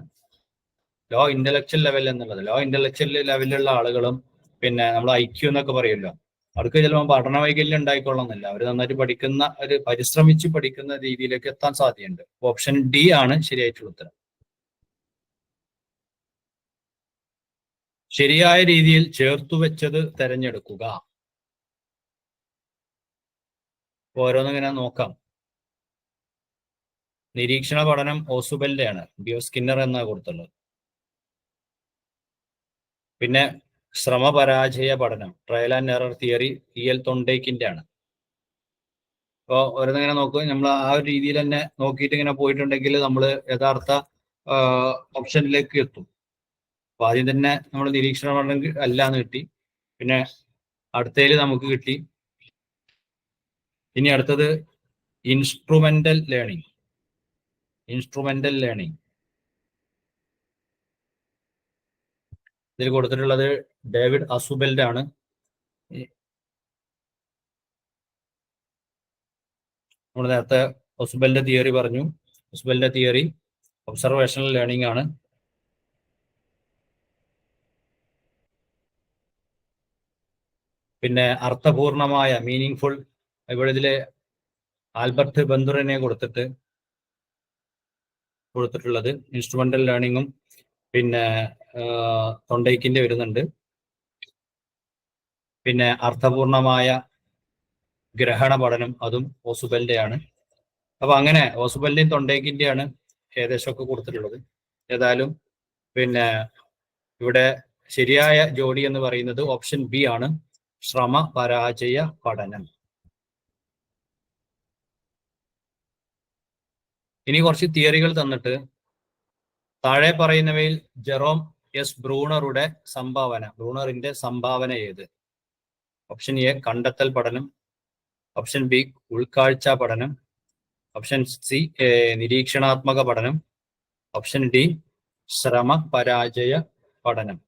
ലോ ഇന്റലക്ച്വൽ ലെവൽ എന്നുള്ളത്. ലോ ഇന്റലക്ച്വൽ ലെവലിലുള്ള ആളുകളും പിന്നെ നമ്മൾ IQ എന്നൊക്കെ പറയുമല്ലോ, അവർക്ക് ചിലപ്പോൾ പഠന വൈകല്യം ഉണ്ടായിക്കൊള്ളുന്നില്ല. അവർ നന്നായിട്ട് പഠിക്കുന്ന, ഒരു പരിശ്രമിച്ച് പഠിക്കുന്ന രീതിയിലേക്ക് എത്താൻ സാധ്യതയുണ്ട്. ഓപ്ഷൻ ഡി ആണ് ശരിയായിട്ടുള്ള ഉത്തരം. ശരിയായ രീതിയിൽ ചേർത്തുവെച്ചത് തെരഞ്ഞെടുക്കുക. ഓരോന്നിങ്ങനെ നോക്കാം. നിരീക്ഷണ പഠനം ഓസുബലിന്റെ ആണ്, ബിയോ സ്കിന്നർ എന്നാ കൊടുത്തുള്ളത്. പിന്നെ ശ്രമപരാജയ പഠനം, trial and error theory, EL തൊണ്ടേക്കിന്റെ ആണ്. അപ്പോൾ ഓരോന്നിങ്ങനെ നോക്കുക. നമ്മൾ ആ ഒരു രീതിയിൽ തന്നെ നോക്കിയിട്ട് ഇങ്ങനെ പോയിട്ടുണ്ടെങ്കിൽ നമ്മൾ യഥാർത്ഥ ഓപ്ഷനിലേക്ക് എത്തും. അപ്പൊ ആദ്യം തന്നെ നമ്മൾ നിരീക്ഷണ പഠനം അല്ലാന്ന് കിട്ടി. പിന്നെ അടുത്തതിൽ നമുക്ക് കിട്ടി. ഇനി അടുത്തത് ഇൻസ്ട്രുമെന്റൽ ലേണിംഗ്. ഇതിൽ കൊടുത്തിട്ടുള്ളത് ഡേവിഡ് അസുബലിന്റെ ആണ്. നമ്മൾ നേരത്തെ അസുബലിന്റെ തിയറി പറഞ്ഞു. അസുബലിന്റെ തിയറി ഒബ്സർവേഷണൽ ലേണിംഗ് ആണ്. പിന്നെ അർത്ഥപൂർണമായ, മീനിങ് ഫുൾ, ഇവിടെ ഇതില് ആൽബർട്ട് ബന്ദുറിനെ കൊടുത്തിട്ടുള്ളത് ഇൻസ്ട്രുമെന്റൽ ലേണിങ്ങും പിന്നെ തൊണ്ടൈക്കിന്റെ വരുന്നുണ്ട്. പിന്നെ അർത്ഥപൂർണമായ ഗ്രഹണ പഠനം, അതും ഓസുബലിന്റെ ആണ്. അപ്പൊ അങ്ങനെ ഓസുബലിന്റെയും തൊണ്ടൈക്കിന്റെയാണ് ഏകദേശമൊക്കെ കൊടുത്തിട്ടുള്ളത്. ഏതായാലും പിന്നെ ഇവിടെ ശരിയായ ജോഡി എന്ന് പറയുന്നത് ഓപ്ഷൻ ബി ആണ്, ശ്രമ പരാജയ പഠനം. ഇനി കുറച്ച് തിയറികൾ തന്നിട്ട് താഴെ പറയുന്നവയിൽ ജെറോം എസ് ബ്രൂണറുടെ ബ്രൂണറിന്റെ സംഭാവന ഏത്? ഓപ്ഷൻ എ കണ്ടെത്തൽ പഠനം, ഓപ്ഷൻ ബി ഉൾക്കാഴ്ച പഠനം, ഓപ്ഷൻ സി നിരീക്ഷണാത്മക പഠനം, ഓപ്ഷൻ ഡി ശ്രമ പരാജയ പഠനം.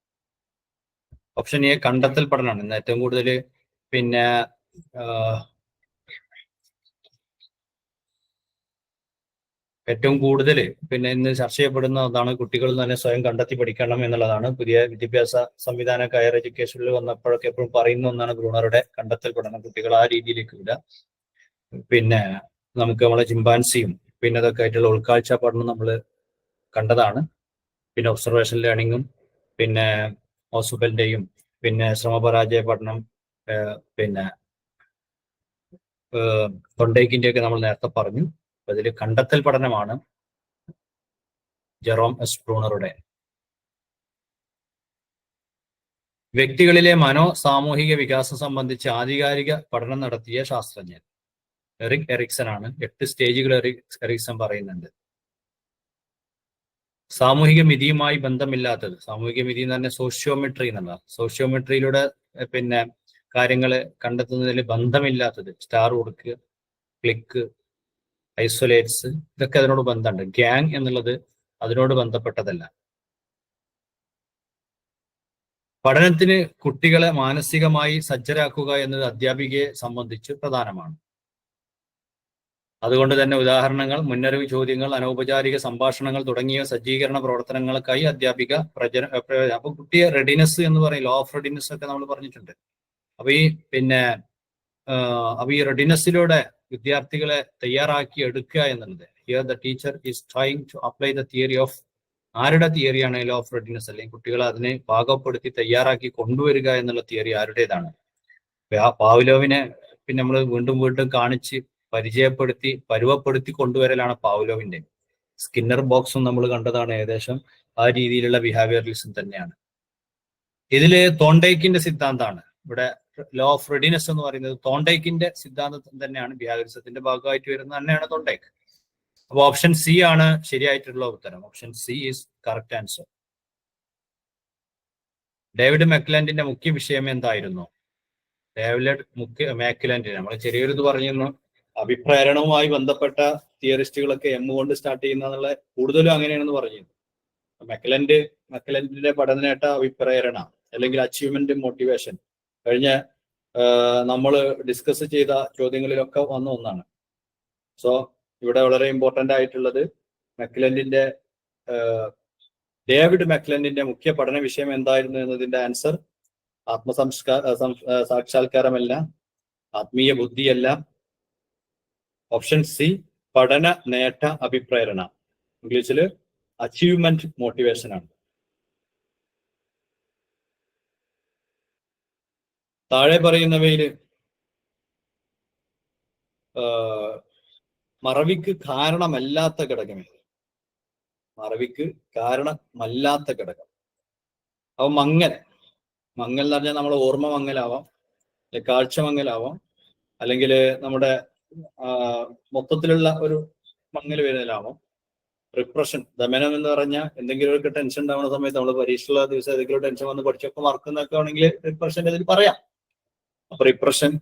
ഓപ്ഷൻ എ കണ്ടെത്തൽ പഠനമാണ് ഇന്ന് ഏറ്റവും കൂടുതൽ പിന്നെ ഇന്ന് ചർച്ച ചെയ്യപ്പെടുന്ന ഒന്നാണ്. കുട്ടികൾ തന്നെ സ്വയം കണ്ടെത്തി പഠിക്കണം എന്നുള്ളതാണ്. പുതിയ വിദ്യാഭ്യാസ സംവിധാനം ഹയർ എഡ്യൂക്കേഷനിൽ വന്നപ്പോഴൊക്കെ എപ്പോഴും പറയുന്ന ഒന്നാണ് ബ്രൂണറുടെ കണ്ടെത്തൽ പഠനം. കുട്ടികൾ ആ രീതിയിലേക്ക് വിടുക. പിന്നെ നമുക്ക് നമ്മളെ ചിമ്പാൻസിയും പിന്നെ അതൊക്കെ ആയിട്ടുള്ള ഉൾക്കാഴ്ച പഠനം നമ്മൾ കണ്ടതാണ്. പിന്നെ ഒബ്സർവേഷൻ ലേണിങ്ങും പിന്നെ ഓസുബലിന്റെയും പിന്നെ ശ്രമപരാജയ പഠനം പിന്നെ തൊണ്ടൈക്കിന്റെയൊക്കെ നമ്മൾ നേരത്തെ പറഞ്ഞു. അതിൽ കണ്ടെത്തൽ പഠനമാണ് ജെറോം എസ് ബ്രൂണറുടെ. വ്യക്തികളിലെ സാമൂഹിക വികാസം സംബന്ധിച്ച് ആധികാരിക പഠനം നടത്തിയ ശാസ്ത്രജ്ഞൻ എറിക് എറിക്സൺ ആണ്. 8 സ്റ്റേജുകൾ എറിക്സൺ പറയുന്നുണ്ട്. സാമൂഹിക മിതിയുമായി ബന്ധമില്ലാത്തത്, സാമൂഹിക മിതി എന്ന് പറഞ്ഞാൽ സോഷ്യോമെട്രി എന്നുള്ള, സോഷ്യോമെട്രിയിലൂടെ പിന്നെ കാര്യങ്ങൾ കണ്ടെത്തുന്നതിൽ ബന്ധമില്ലാത്തത്, സ്റ്റാർ കൊടുക്കുക, ക്ലിക്ക്, ഐസൊലേറ്റ്സ്, ഇതൊക്കെ അതിനോട് ബന്ധമുണ്ട്. ഗ്യാങ് എന്നുള്ളത് അതിനോട് ബന്ധപ്പെട്ടതല്ല. പഠനത്തിന് കുട്ടികളെ മാനസികമായി സജ്ജരാക്കുക എന്നത് അധ്യാപികയെ സംബന്ധിച്ച് പ്രധാനമാണ്. അതുകൊണ്ട് തന്നെ ഉദാഹരണങ്ങൾ, മുന്നറിവ് ചോദ്യങ്ങൾ, അനൗപചാരിക സംഭാഷണങ്ങൾ തുടങ്ങിയ സജ്ജീകരണ പ്രവർത്തനങ്ങൾക്കായി അധ്യാപിക അപ്പൊ കുട്ടിയെ റെഡിനെസ് എന്ന് പറയും, ലോ ഓഫ് റെഡിനെസ് ഒക്കെ നമ്മൾ പറഞ്ഞിട്ടുണ്ട്. അപ്പൊ ഈ റെഡിനെസ്സിലൂടെ വിദ്യാർത്ഥികളെ തയ്യാറാക്കി എടുക്കുക എന്നുള്ളത്, here the teacher is trying to apply the theory of, ആരുടെ തിയറിയാണ് ലോ ഓഫ് റെഡിനെസ്? അല്ലെങ്കിൽ കുട്ടികളെ അതിനെ പാകപ്പെടുത്തി തയ്യാറാക്കി കൊണ്ടുവരിക എന്നുള്ള തിയറി ആരുടേതാണ്? പാവ്ലോവിനെ പിന്നെ നമ്മൾ വീണ്ടും കാണിച്ച് പരിചയപ്പെടുത്തി പരുവപ്പെടുത്തി കൊണ്ടുവരലാണ് പാവ്ലോവിന്റെ. സ്കിന്നർ ബോക്സും നമ്മൾ കണ്ടതാണ്. ഏകദേശം ആ രീതിയിലുള്ള ബിഹേവിയറലിസം തന്നെയാണ്. ഇതില് തോണ്ടൈക്കിന്റെ സിദ്ധാന്തമാണ്. ഇവിടെ ലോ ഓഫ് റെഡിനെസ് എന്ന് പറയുന്നത് തോണ്ടൈക്കിന്റെ സിദ്ധാന്തം തന്നെയാണ്. ബിഹേവിയറിസത്തിന്റെ ഭാഗമായിട്ട് വരുന്നത് തന്നെയാണ് തോണ്ടൈക്ക്. അപ്പൊ ഓപ്ഷൻ സി ആണ് ശരിയായിട്ടുള്ള ഉത്തരം. Option C is correct answer. David മെക്ലാൻഡിന്റെ മുഖ്യ വിഷയം എന്തായിരുന്നു? ഡേവിഡ് മാക്ലാൻഡിന് നമ്മൾ ചെറിയൊരു ഇത് പറഞ്ഞിരുന്നു. അഭിപ്രേരണവുമായി ബന്ധപ്പെട്ട തിയറിസ്റ്റുകളൊക്കെ എം കൊണ്ട് സ്റ്റാർട്ട് ചെയ്യുന്ന കൂടുതലും അങ്ങനെയാണെന്ന് പറഞ്ഞു. മെക്കലൻഡിന്റെ പഠനനേട്ട അഭിപ്രേരണ അല്ലെങ്കിൽ അച്ചീവ്മെന്റ് മോട്ടിവേഷൻ കഴിഞ്ഞ നമ്മൾ ഡിസ്കസ് ചെയ്ത ചോദ്യങ്ങളിലൊക്കെ വന്ന ഒന്നാണ്. സോ ഇവിടെ വളരെ ഇമ്പോർട്ടന്റ് ആയിട്ടുള്ളത് ഡേവിഡ് മെക്ലൻഡിന്റെ മുഖ്യ പഠന വിഷയം എന്തായിരുന്നു എന്നതിന്റെ ആൻസർ സാക്ഷാത്കാരമല്ല, ആത്മീയ ബുദ്ധിയല്ല. ഓപ്ഷൻ സി പഠന നേട്ട അഭിപ്രേരണ, ഇംഗ്ലീഷിൽ അച്ചീവ്മെന്റ് മോട്ടിവേഷൻ ആണ്. താഴെ പറയുന്നവയിൽ മറവിക്ക് കാരണമല്ലാത്ത ഘടകമേത്? മറവിക്ക് കാരണമല്ലാത്ത ഘടകം. അപ്പൊ മങ്ങൽ എന്ന് പറഞ്ഞാൽ നമ്മുടെ ഓർമ്മ മങ്ങലാവാം, കാഴ്ച മങ്ങലാവാം, അല്ലെങ്കിൽ നമ്മുടെ മൊത്തത്തിലുള്ള ഒരു മങ്ങൽ വരുന്നതിലാവാം. റിപ്രഷൻ, ദമനം എന്ന് പറഞ്ഞാൽ എന്തെങ്കിലും ഒരു ടെൻഷൻ ഉണ്ടാവുന്ന സമയത്ത് നമ്മൾ പരീക്ഷയുള്ള ദിവസം ഏതെങ്കിലും ടെൻഷൻ വന്ന് പഠിച്ചൊക്കെ മറക്കുന്നൊക്കെ ആണെങ്കിൽ റിപ്രഷന്റെ ഇതിൽ പറയാം. അപ്പൊ റിപ്രഷൻ,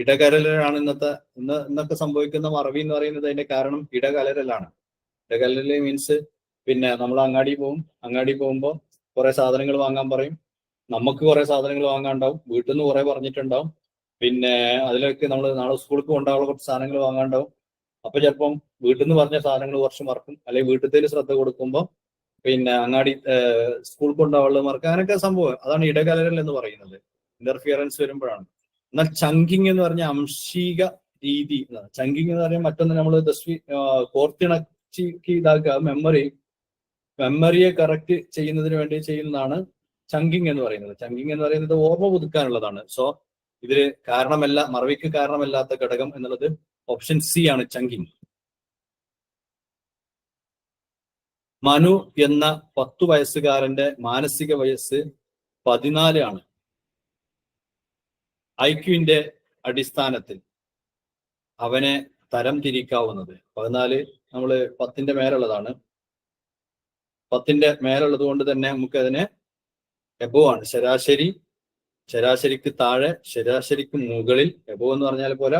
ഇടകലരലാണ് ഇന്നൊക്കെ സംഭവിക്കുന്ന മറവി എന്ന് പറയുന്നത്. അതിന്റെ കാരണം ഇടകലരലാണ്. ഇടകലരൽ മീൻസ് പിന്നെ നമ്മൾ അങ്ങാടി പോകുമ്പോൾ കുറെ സാധനങ്ങൾ വാങ്ങാൻ പറയും. നമുക്ക് കുറെ സാധനങ്ങൾ വാങ്ങാണ്ടാവും, വീട്ടിൽ നിന്ന് കുറെ പറഞ്ഞിട്ടുണ്ടാവും. പിന്നെ അതിലൊക്കെ നമ്മൾ നാളെ സ്കൂൾക്ക് കൊണ്ടാവുള്ള കുറച്ച് സാധനങ്ങൾ വാങ്ങാണ്ടാവും. അപ്പൊ ചിലപ്പം വീട്ടിൽ നിന്ന് പറഞ്ഞ സാധനങ്ങൾ കുറച്ച് മറക്കും, അല്ലെങ്കിൽ വീട്ടിൽ ശ്രദ്ധ കൊടുക്കുമ്പോൾ പിന്നെ അങ്ങാടി സ്കൂൾ കൊണ്ടാവുള്ളത് മറക്കും. അങ്ങനെയൊക്കെ സംഭവം. അതാണ് ഇടകലരൽ എന്ന് പറയുന്നത്. ഇന്റർഫിയറൻസ് വരുമ്പോഴാണ്. എന്നാൽ ചങ്കിങ് എന്ന് പറഞ്ഞ അംശിക രീതി. ചങ്കിങ് എന്ന് പറഞ്ഞാൽ മറ്റൊന്ന് നമ്മൾ കോർത്തിണക്കി ഇതാക്കുക, മെമ്മറിയെ കറക്റ്റ് ചെയ്യുന്നതിന് വേണ്ടി ചെയ്യുന്നതാണ് ചങ്കിങ് എന്ന് പറയുന്നത്. ചങ്കിങ് എന്ന് പറയുന്നത് ഓർമ്മ പുതുക്കാനുള്ളതാണ്. സോ ഇതില് മറവിക്ക് കാരണമല്ലാത്ത ഘടകം എന്നുള്ളത് ഓപ്ഷൻ സി ആണ്, ചങ്കിങ്. മനു എന്ന 10 വയസ്സുകാരന്റെ മാനസിക വയസ്സ് 14 ആണ്. ഐക്യുവിന്റെ അടിസ്ഥാനത്തിൽ അവനെ തരം തിരിക്കാവുന്നത് 14 നമ്മള് 10ന്റെ മേലുള്ളതാണ്. 10ന്റെ മേലുള്ളത് കൊണ്ട് തന്നെ നമുക്ക് അതിനെ എബോവ് ആണ്. ശരാശരിക്ക് താഴെ, ശരാശരിക്ക് മുകളിൽ. എബോവ് എന്ന് പറഞ്ഞാൽ പോലെ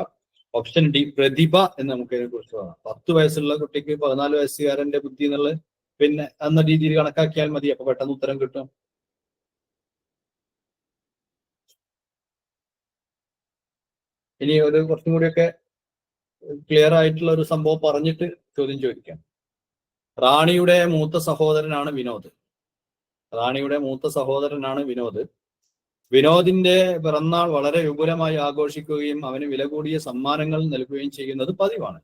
ഓപ്ഷൻ ഡി പ്രതിഭ എന്ന് നമുക്ക് അതിനെ കുറിച്ച് പറയാം. 10 വയസ്സുള്ള കുട്ടിക്ക് 14 വയസ്സുകാരന്റെ ബുദ്ധി എന്നുള്ളത് പിന്നെ എന്ന രീതിയിൽ കണക്കാക്കിയാൽ മതി. അപ്പൊ പെട്ടെന്ന് ഉത്തരം കിട്ടും. ഇനി ഒരു കുറച്ചും കൂടിയൊക്കെ ക്ലിയർ ആയിട്ടുള്ള ഒരു സംഭവം പറഞ്ഞിട്ട് ചോദ്യം ചോദിക്കാം. റാണിയുടെ മൂത്ത സഹോദരനാണ് വിനോദ്. വിനോദിന്റെ പിറന്നാൾ വളരെ വിപുലമായി ആഘോഷിക്കുകയും അവന് വില കൂടിയ സമ്മാനങ്ങൾ നൽകുകയും ചെയ്യുന്നത് പതിവാണ്.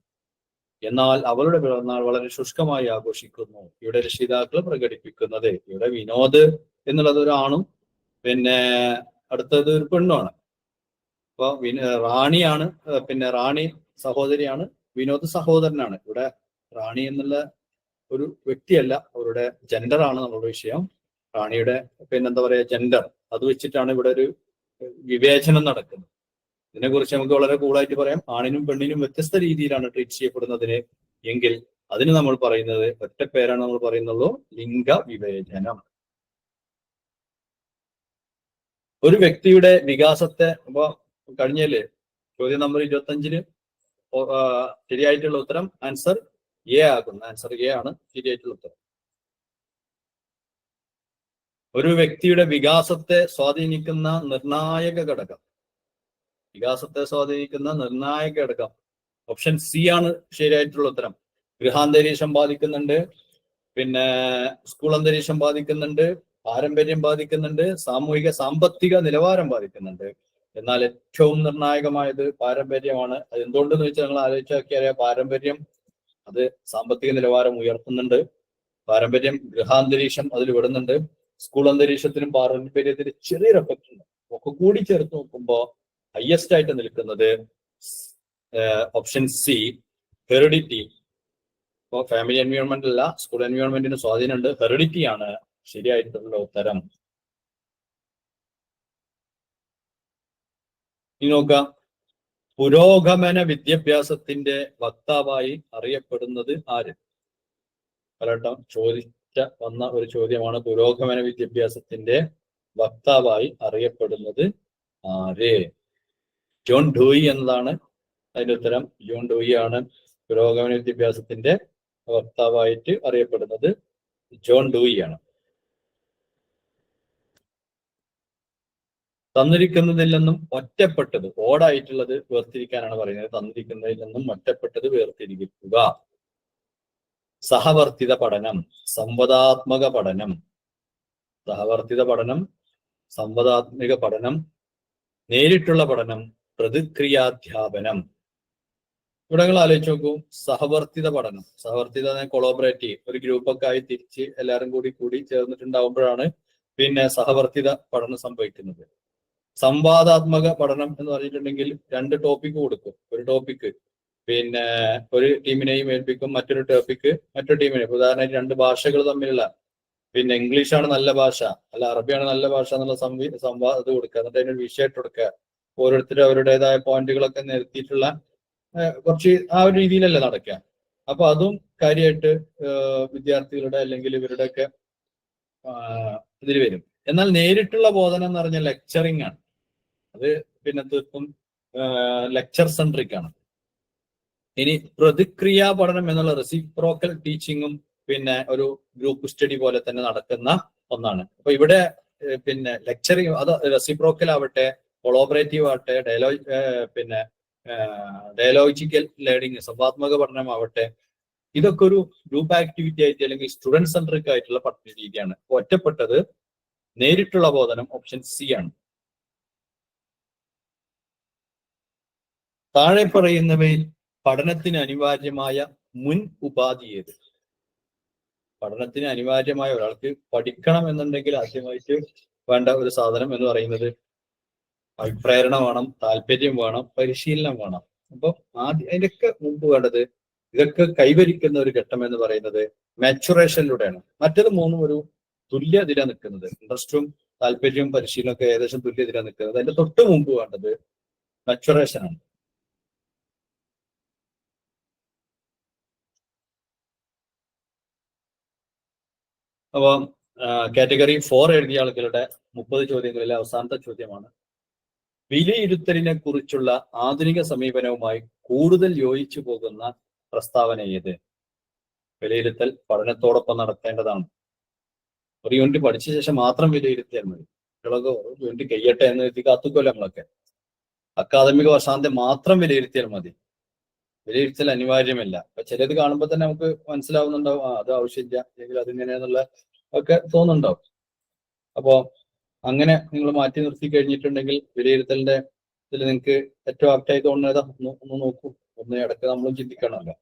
എന്നാൽ അവളുടെ പിറന്നാൾ വളരെ ശുഷ്കമായി ആഘോഷിക്കുന്നു. ഇവിടെ രക്ഷിതാക്കൾ പ്രകടിപ്പിക്കുന്നത്, ഇവിടെ വിനോദ് എന്നുള്ളത് ഒരാണും പിന്നെ അടുത്തത് ഒരു പെണ്ണുമാണ്. അപ്പൊ റാണിയാണ്, പിന്നെ റാണി സഹോദരിയാണ്, വിനോദ് സഹോദരനാണ്. ഇവിടെ റാണി എന്നുള്ള ഒരു വ്യക്തിയല്ല, അവരുടെ ജെൻഡർ ആണ് നമ്മുടെ വിഷയം. റാണിയുടെ പിന്നെന്താ പറയാ ജെൻഡർ, അത് വെച്ചിട്ടാണ് ഇവിടെ ഒരു വിവേചനം നടക്കുന്നത്. ഇതിനെക്കുറിച്ച് നമുക്ക് വളരെ കൂളായിട്ട് പറയാം. ആണിനും പെണ്ണിനും വ്യത്യസ്ത രീതിയിലാണ് ട്രീറ്റ് ചെയ്യപ്പെടുന്നതിന് എങ്കിൽ അതിന് നമ്മൾ പറയുന്നത് ഒറ്റ പേരാണ് നമ്മൾ പറയുന്നുള്ളൂ, ലിംഗ വിവേചനം. ഒരു വ്യക്തിയുടെ വികാസത്തെ, അപ്പൊ കഴിഞ്ഞല്ലേ ചോദ്യം നമ്പർ 25 ശരിയായിട്ടുള്ള ഉത്തരം ആൻസർ എ ആകുന്നു. ആൻസർ എ ആണ് ശരിയായിട്ടുള്ള ഉത്തരം. ഒരു വ്യക്തിയുടെ വികാസത്തെ സ്വാധീനിക്കുന്ന നിർണായക ഘടകം, ഓപ്ഷൻ സി ആണ് ശരിയായിട്ടുള്ള ഉത്തരം. ഗൃഹാന്തരീക്ഷം ബാധിക്കുന്നുണ്ട്, പിന്നെ സ്കൂൾ അന്തരീക്ഷം ബാധിക്കുന്നുണ്ട്, പാരമ്പര്യം ബാധിക്കുന്നുണ്ട്, സാമൂഹിക സാമ്പത്തിക നിലവാരം ബാധിക്കുന്നുണ്ട്. എന്നാൽ ഏറ്റവും നിർണായകമായത് പാരമ്പര്യമാണ്. അത് എന്തുകൊണ്ടെന്ന് വെച്ചാൽ നിങ്ങൾ ആലോചിച്ച് നോക്കിയാൽ പാരമ്പര്യം അത് സാമ്പത്തിക നിലവാരം ഉയർത്തുന്നുണ്ട്. പാരമ്പര്യം ഗൃഹാന്തരീക്ഷം അതിൽ വിടുന്നുണ്ട്. സ്കൂൾ അന്തരീക്ഷത്തിനും പാരമ്പര്യത്തിനും ചെറിയൊരു എഫക്റ്റ് ഉണ്ട്. ഒക്കെ കൂടി ചേർത്ത് നോക്കുമ്പോൾ ഹയസ്റ്റ് ആയിട്ട് നിൽക്കുന്നത് ഓപ്ഷൻ സി, ഹെറിഡിറ്റി. ഇപ്പോൾ ഫാമിലി എൻവയോൺമെന്റ് അല്ല, സ്കൂൾ എൻവയോൺമെന്റിന് സ്വാധീനമുണ്ട്. ഹെറിഡിറ്റി ആണ് ശരിയായിട്ടുള്ള ഉത്തരം. ഇനി നോക്കാം, പുരോഗമന വിദ്യാഭ്യാസത്തിന്റെ വക്താവായി അറിയപ്പെടുന്നത് ആര്? പലവട്ടം വന്ന ഒരു ചോദ്യമാണ്. പുരോഗമന വിദ്യാഭ്യാസത്തിന്റെ വക്താവായി അറിയപ്പെടുന്നത് ആര്? ജോൺ ഡൂയി എന്നതാണ് അതിന്റെ ഉത്തരം ജോൺ ഡൂയി ആണ്. പുരോഗമന വിദ്യാഭ്യാസത്തിന്റെ വക്താവായിട്ട് അറിയപ്പെടുന്നത് ജോൺ ഡൂയി ആണ്. തന്നിരിക്കുന്നതിൽ നിന്നും ഒറ്റപ്പെട്ടത്, ഓടായിട്ടുള്ളത് വേർതിരിക്കാനാണ് പറയുന്നത്. തന്നിരിക്കുന്നതിൽ നിന്നും ഒറ്റപ്പെട്ടത് വേർതിരിക്കുക. സഹവർത്തിത പഠനം, സംവാദാത്മക പഠനം, സഹവർത്തിത പഠനം, സംവാദാത്മക പഠനം, നേരിട്ടുള്ള പഠനം, പ്രതിക്രിയാധ്യാപനം. ഇവിടെ നിങ്ങൾ ആലോചിച്ച് നോക്കൂ. സഹവർത്തിത പഠനം, സഹവർത്തിത കൊളോബറേറ്റീവ്, ഒരു ഗ്രൂപ്പൊക്കെ ആയി തിരിച്ച് എല്ലാവരും കൂടി ചേർന്നിട്ടുണ്ടാവുമ്പോഴാണ് പിന്നെ സഹവർത്തിത പഠനം സംഭവിക്കുന്നത്. സംവാദാത്മക പഠനം എന്ന് പറഞ്ഞിട്ടുണ്ടെങ്കിൽ 2 ടോപ്പിക്ക് കൊടുക്കും. ഒരു ടോപ്പിക്ക് പിന്നെ ഒരു ടീമിനെയും ഏൽപ്പിക്കും, മറ്റൊരു ടോപ്പിക്ക് മറ്റൊരു ടീമിനെ. ഉദാഹരണമായിട്ട് 2 ഭാഷകൾ തമ്മിലുള്ള, പിന്നെ ഇംഗ്ലീഷാണ് നല്ല ഭാഷ അല്ല അറബിയാണ് നല്ല ഭാഷ എന്നുള്ള സംവാദം കൊടുക്കുക. എന്നിട്ട് അതിനൊരു വിഷയമായിട്ട് കൊടുക്കുക. ഓരോരുത്തരും അവരുടേതായ പോയിന്റുകളൊക്കെ നിരത്തിയിട്ടുള്ള കുറച്ച് ആ ഒരു രീതിയിലല്ല നടക്കുക. അപ്പൊ അതും കാര്യമായിട്ട് വിദ്യാർത്ഥികളുടെ അല്ലെങ്കിൽ ഇവരുടെയൊക്കെ ഇതിൽ വരും. എന്നാൽ നേരിട്ടുള്ള ബോധനം എന്ന് പറഞ്ഞാൽ ലെക്ചറിങ് ആണ്. അത് പിന്നെ തീർത്തും ലെക്ചർ സെൻട്രിക് ആണ്. ഇനി പ്രതിക്രിയാ പഠനം എന്നുള്ള റെസിപ്രോക്കൽ ടീച്ചിങ്ങും പിന്നെ ഒരു ഗ്രൂപ്പ് സ്റ്റഡി പോലെ തന്നെ നടക്കുന്ന ഒന്നാണ്. അപ്പൊ ഇവിടെ പിന്നെ ലെക്ചറിങ് അത് റെസിപ്രോക്കൽ ആവട്ടെ, കൊളോബറേറ്റീവ് ആവട്ടെ, ഡയലോജിക്കൽ ലേണിംഗ്, സംവാദാത്മക പഠനമാവട്ടെ, ഇതൊക്കെ ഒരു ഗ്രൂപ്പ് ആക്ടിവിറ്റി ആയിട്ട് അല്ലെങ്കിൽ സ്റ്റുഡന്റ് സെൻട്രിക് ആയിട്ടുള്ള പഠന രീതിയാണ്. ഒറ്റപ്പെട്ടത് നേരിട്ടുള്ള ബോധനം ഓപ്ഷൻ സി ആണ്. താഴെ പറയുന്നവയിൽ പഠനത്തിന് അനിവാര്യമായ മുൻ ഉപാധി ഏത്? പഠനത്തിന് അനിവാര്യമായ, ഒരാൾക്ക് പഠിക്കണം എന്നുണ്ടെങ്കിൽ ആദ്യമായിട്ട് വേണ്ട ഒരു സാധനം എന്ന് പറയുന്നത് പ്രേരണ വേണം, താല്പര്യം വേണം, പരിശീലനം വേണം. അപ്പൊ അതിനൊക്കെ മുമ്പ് വേണ്ടത്, ഇതൊക്കെ കൈവരിക്കുന്ന ഒരു ഘട്ടം എന്ന് പറയുന്നത് മാച്ചുറേഷനിലൂടെയാണ്. മറ്റത് മൂന്നും ഒരു തുല്യതില നിൽക്കുന്നത്. ഇൻട്രസ്റ്റും താല്പര്യവും പരിശീലനവും ഒക്കെ ഏകദേശം തുല്യതില നിൽക്കുന്നത്. അതിന്റെ തൊട്ട് മുമ്പ് വേണ്ടത് മാച്ചുറേഷൻ ആണ്. അപ്പൊ കാറ്റഗറി 4 എഴുതിയ ആളുകളുടെ 30 ചോദ്യങ്ങളിലെ അവസാനത്തെ ചോദ്യമാണ്. വിലയിരുത്തലിനെ കുറിച്ചുള്ള ആധുനിക സമീപനവുമായി കൂടുതൽ യോജിച്ചു പോകുന്ന പ്രസ്താവന ഏത്? വിലയിരുത്തൽ പഠനത്തോടൊപ്പം നടത്തേണ്ടതാണ്. ഒരു യൂണിറ്റ് പഠിച്ച ശേഷം മാത്രം വിലയിരുത്തിയാൽ മതി. കുട്ടികളൊക്കെ യൂണിറ്റ് കഴിയട്ടെ എന്ന് എത്തി കാത്തുക്കല്ലോ. നമ്മളൊക്കെ അക്കാദമിക വർഷാന്ത്യം മാത്രം വിലയിരുത്തിയാൽ മതി. വിലയിരുത്തൽ അനിവാര്യമല്ല. അപ്പൊ ചിലത് കാണുമ്പോൾ തന്നെ നമുക്ക് മനസ്സിലാവുന്നുണ്ടാവും, അത് ആവശ്യമില്ല, അല്ലെങ്കിൽ അതിങ്ങനെയാന്നുള്ള ഒക്കെ തോന്നുന്നുണ്ടാവും. അപ്പോ അങ്ങനെ നിങ്ങൾ മാറ്റി നിർത്തി കഴിഞ്ഞിട്ടുണ്ടെങ്കിൽ വിലയിരുത്തലിന്റെ ഇതിൽ നിങ്ങൾക്ക് ഏറ്റവും ആപ്റ്റായി തോന്നുന്നത് ഒന്ന് നോക്കൂ. ഒന്ന് ഇടയ്ക്ക് നമ്മളും ചിന്തിക്കണമല്ലോ.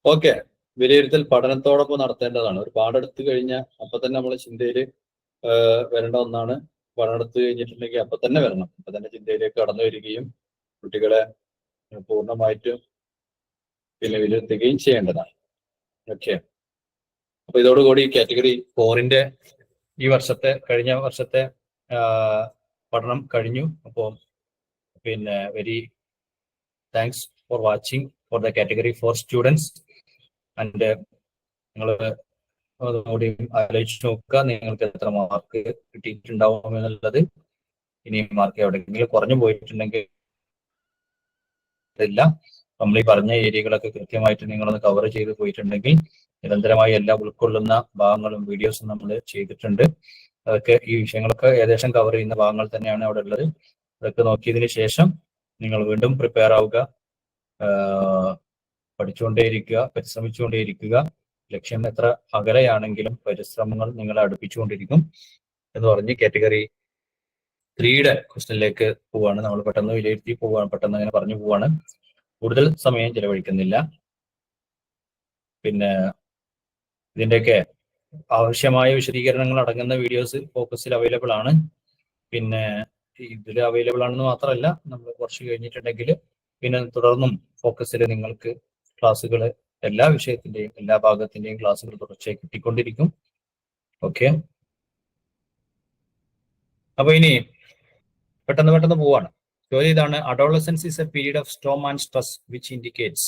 ഓക്കെ, വിലയിരുത്തൽ പഠനത്തോടൊപ്പം നടത്തേണ്ടതാണ്. ഒരു പാടെടുത്ത് കഴിഞ്ഞാൽ അപ്പൊ തന്നെ നമ്മളെ ചിന്തയിൽ വരേണ്ട ഒന്നാണ്. പഠനമെടുത്ത് കഴിഞ്ഞിട്ടുണ്ടെങ്കിൽ അപ്പൊ തന്നെ വരണം, അപ്പൊ തന്നെ ചിന്തയിലേക്ക് കടന്നു വരികയും കുട്ടികളെ പൂർണ്ണമായിട്ടും പിന്നെ വിലയിരുത്തുകയും ചെയ്യേണ്ടതാണ്. ഓക്കെ, അപ്പൊ ഇതോടുകൂടി കാറ്റഗറി 4 ഈ വർഷത്തെ, കഴിഞ്ഞ വർഷത്തെ പഠനം കഴിഞ്ഞു. അപ്പോൾ പിന്നെ very thanks for watching for the category 4 students. And നിങ്ങൾ അതുകൂടി ആലോചിച്ച് നോക്കുക, നിങ്ങൾക്ക് എത്ര മാർക്ക് കിട്ടിയിട്ടുണ്ടാവും എന്നുള്ളത്. ഇനി മാർക്ക് എവിടെയെങ്കിലും കുറഞ്ഞു പോയിട്ടുണ്ടെങ്കിൽ ഇല്ല, നമ്മൾ ഈ പറഞ്ഞ ഏരിയകളൊക്കെ കൃത്യമായിട്ട് നിങ്ങളൊന്ന് കവർ ചെയ്ത് പോയിട്ടുണ്ടെങ്കിൽ നിരന്തരമായി എല്ലാം ഉൾക്കൊള്ളുന്ന ഭാഗങ്ങളും വീഡിയോസും നമ്മൾ ചെയ്തിട്ടുണ്ട്. അതൊക്കെ ഈ വിഷയങ്ങളൊക്കെ ഏകദേശം കവർ ചെയ്യുന്ന ഭാഗങ്ങൾ തന്നെയാണ് അവിടെ ഉള്ളത്. അതൊക്കെ നോക്കിയതിന് ശേഷം നിങ്ങൾ വീണ്ടും പ്രിപ്പയർ ആവുക, പഠിച്ചുകൊണ്ടേയിരിക്കുക, പരിശ്രമിച്ചുകൊണ്ടേയിരിക്കുക. ലക്ഷ്യം എത്ര അകലെയാണെങ്കിലും പരിശ്രമങ്ങൾ നിങ്ങളെ അടുപ്പിച്ചുകൊണ്ടിരിക്കും എന്ന് പറഞ്ഞ് കാറ്റഗറി 3 ക്വസ്റ്റ്യനിലേക്ക് പോവാണ്. നമ്മൾ പെട്ടെന്ന് വിലയിരുത്തി പോവാണ്, പെട്ടെന്ന് അങ്ങനെ പറഞ്ഞു പോവാണ്, കൂടുതൽ സമയം ചെലവഴിക്കുന്നില്ല. പിന്നെ ഇതിന്റെയൊക്കെ ആവശ്യമായ വിശദീകരണങ്ങൾ അടങ്ങുന്ന വീഡിയോസ് ഫോക്കസിൽ അവൈലബിൾ ആണ്. പിന്നെ ഇതിൽ അവൈലബിൾ ആണെന്ന് മാത്രമല്ല, നമ്മൾ കുറച്ച് കഴിഞ്ഞിട്ടുണ്ടെങ്കിൽ പിന്നെ തുടർന്നും ഫോക്കസിൽ നിങ്ങൾക്ക് ക്ലാസ്സുകൾ, എല്ലാ വിഷയത്തിന്റെയും എല്ലാ ഭാഗത്തിന്റെയും ക്ലാസ്സുകൾ തുടർച്ചയായി കിട്ടിക്കൊണ്ടിരിക്കും. ഓക്കെ, അപ്പൊ ഇനി പെട്ടെന്ന് പോവാണ്. ചോദ്യം ഇതാണ്: adolescence is A period of Storm and stress which indicates.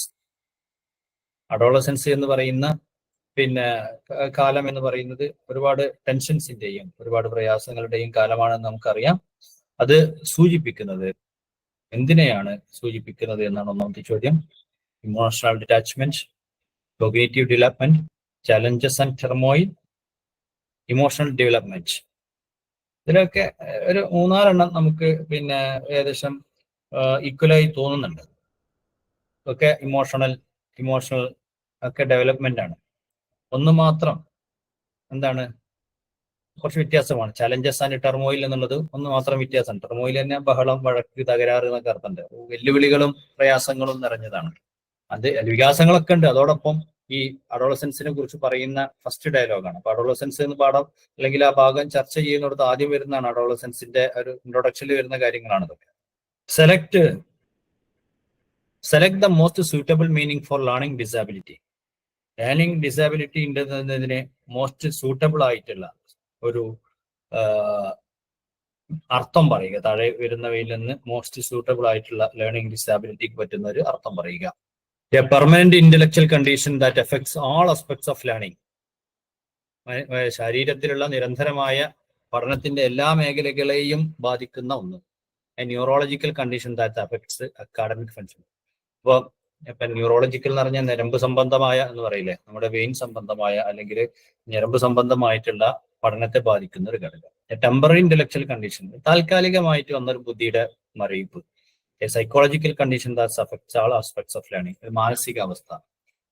Adolescence എന്ന് പറയുന്ന പിന്നെ കാലം എന്ന് പറയുന്നത് ഒരുപാട് ടെൻഷൻസിന്റെയും ഒരുപാട് പ്രയാസങ്ങളുടെയും കാലമാണെന്ന് നമുക്കറിയാം. അത് സൂചിപ്പിക്കുന്നത് എന്തിനെയാണ് സൂചിപ്പിക്കുന്നത് എന്നാണ് ഒന്നാമത്തെ ചോദ്യം. Emotional detachment, cognitive development, challenges and turmoil, emotional development. ഇതിലൊക്കെ ഒരു 3-4 നമുക്ക് പിന്നെ ഏകദേശം ഈക്വലായി തോന്നുന്നുണ്ട്. ഒക്കെ ഇമോഷണൽ ഒക്കെ ഡെവലപ്മെന്റ് ആണ്. ഒന്ന് മാത്രം എന്താണ് കുറച്ച് വ്യത്യാസമാണ്. ചലഞ്ചസ് ആൻഡ് ടെർമോയിൽ എന്നുള്ളത് ഒന്ന് മാത്രം വ്യത്യാസമാണ്. ടെർമോയിൽ തന്നെ ബഹളം, വഴക്ക്, തകരാറ് എന്നൊക്കെ അർത്ഥമുണ്ട്. വെല്ലുവിളികളും പ്രയാസങ്ങളും നിറഞ്ഞതാണ്. അത് വികാസങ്ങളൊക്കെ ഉണ്ട്. അതോടൊപ്പം ഈ അഡോളസൻസിനെ കുറിച്ച് പറയുന്ന ഫസ്റ്റ് ഡയലോഗാണ്. അപ്പൊ അഡോളസൻസ് എന്ന് പാഠം അല്ലെങ്കിൽ ആ ഭാഗം ചർച്ച ചെയ്യുന്നിടത്ത് ആദ്യം വരുന്നതാണ് അഡോളസൻസിന്റെ ഒരു ഇൻട്രൊഡക്ഷനിൽ വരുന്ന കാര്യങ്ങളാണ് ഇതൊക്കെ. Select the most suitable meaning for learning disability. Learning disability ഉണ്ടെന്നതിന് മോസ്റ്റ് സൂട്ടബിൾ ആയിട്ടുള്ള ഒരു അർത്ഥം പറയുക. താഴെ വരുന്നവയിൽ നിന്ന് മോസ്റ്റ് സൂട്ടബിൾ ആയിട്ടുള്ള ലേണിംഗ് ഡിസബിലിറ്റിക്ക് പറ്റുന്ന ഒരു അർത്ഥം പറയുക. A permanent intellectual condition that affects all aspects of learning. ശരീരത്തിലുള്ള നിരന്തരമായ പഠനത്തിന്റെ എല്ലാ മേഖലകളെയും ബാധിക്കുന്ന ഒന്ന്. A neurological condition that affects academic function. അപ്പോൾ ഇപ്പൊ ന്യൂറോളജിക്കൽ എന്ന് പറഞ്ഞാൽ ഞരമ്പ് സംബന്ധമായ എന്ന് പറയില്ലേ, നമ്മുടെ വെയിൻ സംബന്ധമായ അല്ലെങ്കിൽ ഞരമ്പ് സംബന്ധമായിട്ടുള്ള പഠനത്തെ ബാധിക്കുന്ന ഒരു ഘടകം. ടെമ്പററി ഇന്റലക്ച്വൽ കണ്ടീഷൻ, താൽക്കാലികമായിട്ട് വന്നൊരു ബുദ്ധിയുടെ മരവിപ്പ്. A psychological condition that affects all aspects of learning, ഒരു മാനസികാവസ്ഥ.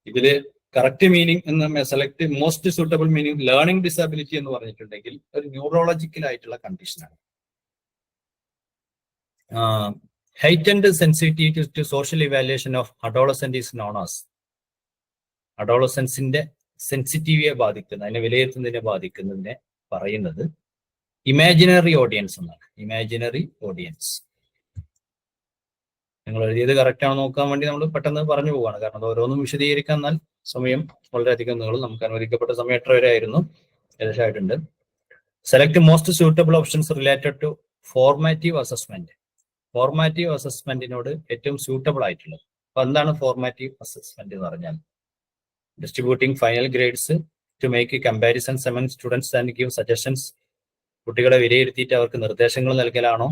ഇതില് കറക്റ്റ് മീനിങ് എന്ന് select most suitable meaning learning disability എന്ന് പറഞ്ഞിട്ടുണ്ടെങ്കിൽ ഒരു ന്യൂറോളജിക്കൽ ആയിട്ടുള്ള കണ്ടീഷനാണ്. heightened sensitivity to social evaluation of adolescent is known as. അഡോളസൻസിന്റെ സെൻസിറ്റിവിറ്റിയെ ബാധിക്കുന്ന, അതിനെ വിലയിരുത്തുന്നതിനെ ബാധിക്കുന്നതിനെ പറയുന്നത് ഇമാജിനറി ഓഡിയൻസ് എന്നാണ്. Imaginary audience. നിങ്ങൾ എഴുതിയത് കറക്റ്റ് ആണോ നോക്കാൻ വേണ്ടി നമ്മൾ പെട്ടെന്ന് പറഞ്ഞു പോവാണ്. കാരണം അത് ഓരോന്നും വിശദീകരിക്കാൻ എന്നാൽ സമയം വളരെയധികം നീളും. നമുക്ക് അനുവദിക്കപ്പെട്ട സമയം 8 വരെ ആയിരുന്നു, ഏകദേശമായിട്ടുണ്ട്. Select most suitable options related to formative assessment. Formative അസസ്മെന്റിനോട് ഏറ്റവും സൂട്ടബിൾ ആയിട്ടുള്ളത്. അപ്പൊ എന്താണ് ഫോർമാറ്റീവ് അസസ്മെന്റ് എന്ന് പറഞ്ഞാൽ? Distributing final grades to make comparisons among students and give suggestions. കുട്ടികളെ വിലയിരുത്തിയിട്ട് അവർക്ക് നിർദ്ദേശങ്ങൾ നൽകലാണോ,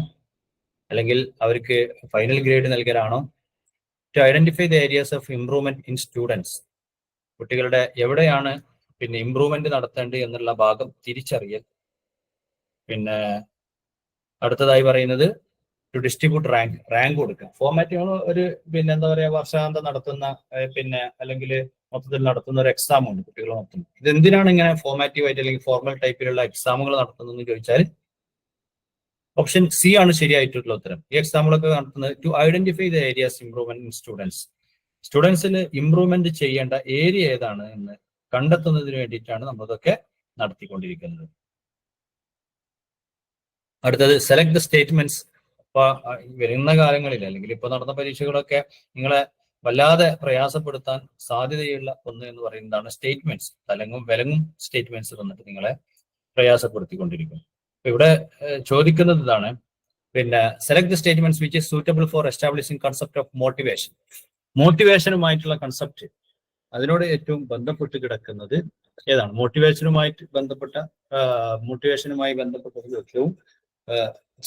അല്ലെങ്കിൽ അവർക്ക് ഫൈനൽ ഗ്രേഡ് നൽകലാണോ? To identify the areas of improvement in students. കുട്ടികളുടെ എവിടെയാണ് പിന്നെ ഇംപ്രൂവ്മെന്റ് നടത്തേണ്ടത് എന്നുള്ള ഭാഗം തിരിച്ചറിയൽ. പിന്നെ അടുത്തതായി പറയുന്നത് ടു ഡിസ്ട്രിബ്യൂട്ട് റാങ്ക് കൊടുക്കുക. ഫോർമാറ്റീവ് ഒരു പിന്നെ എന്താ പറയാ, വർഷാന്തം നടത്തുന്ന പിന്നെ അല്ലെങ്കിൽ മൊത്തത്തിൽ നടത്തുന്ന ഒരു എക്സാം ഉണ്ട് കുട്ടികൾ നടത്തുന്നത്. ഇതെന്തിനാണ് ഇങ്ങനെ ഫോർമാറ്റീവ് ആയിട്ട് അല്ലെങ്കിൽ ഫോർമൽ ടൈപ്പിലുള്ള എക്സാമുകൾ നടത്തുന്നതെന്ന് ചോദിച്ചാൽ ഓപ്ഷൻ സി ആണ് ശരിയായിട്ടുള്ള ഉത്തരം. ഈ എക്സാമുകളൊക്കെ നടത്തുന്നത് to identify the areas improvement in students. സ്റ്റുഡൻസിൽ ഇംപ്രൂവ്മെന്റ് ചെയ്യേണ്ട ഏരിയ ഏതാണ് എന്ന് കണ്ടെത്തുന്നതിന് വേണ്ടിയിട്ടാണ് നമ്മളിതൊക്കെ നടത്തിക്കൊണ്ടിരിക്കുന്നത്. അടുത്തത് സെലക്ട് ദ സ്റ്റേറ്റ്മെന്റ്സ്. ഇപ്പൊ വരുന്ന കാലങ്ങളിൽ അല്ലെങ്കിൽ ഇപ്പൊ നടന്ന പരീക്ഷകളൊക്കെ നിങ്ങളെ വല്ലാതെ പ്രയാസപ്പെടുത്താൻ സാധ്യതയുള്ള ഒന്ന് എന്ന് പറയുന്നതാണ് സ്റ്റേറ്റ്മെന്റ്സ്. വിലങ്ങും സ്റ്റേറ്റ്മെന്റ്സ് തന്നിട്ട് നിങ്ങളെ പ്രയാസപ്പെടുത്തിക്കൊണ്ടിരിക്കും. ഇവിടെ ചോദിക്കുന്നത് ഇതാണ്, പിന്നെ select the statements which is suitable for establishing concept of motivation. മോട്ടിവേഷനുമായിട്ടുള്ള കൺസെപ്റ്റ്, അതിനോട് ഏറ്റവും ബന്ധപ്പെട്ട് കിടക്കുന്നത് ഏതാണ്? മോട്ടിവേഷനുമായി ബന്ധപ്പെട്ട ഏറ്റവും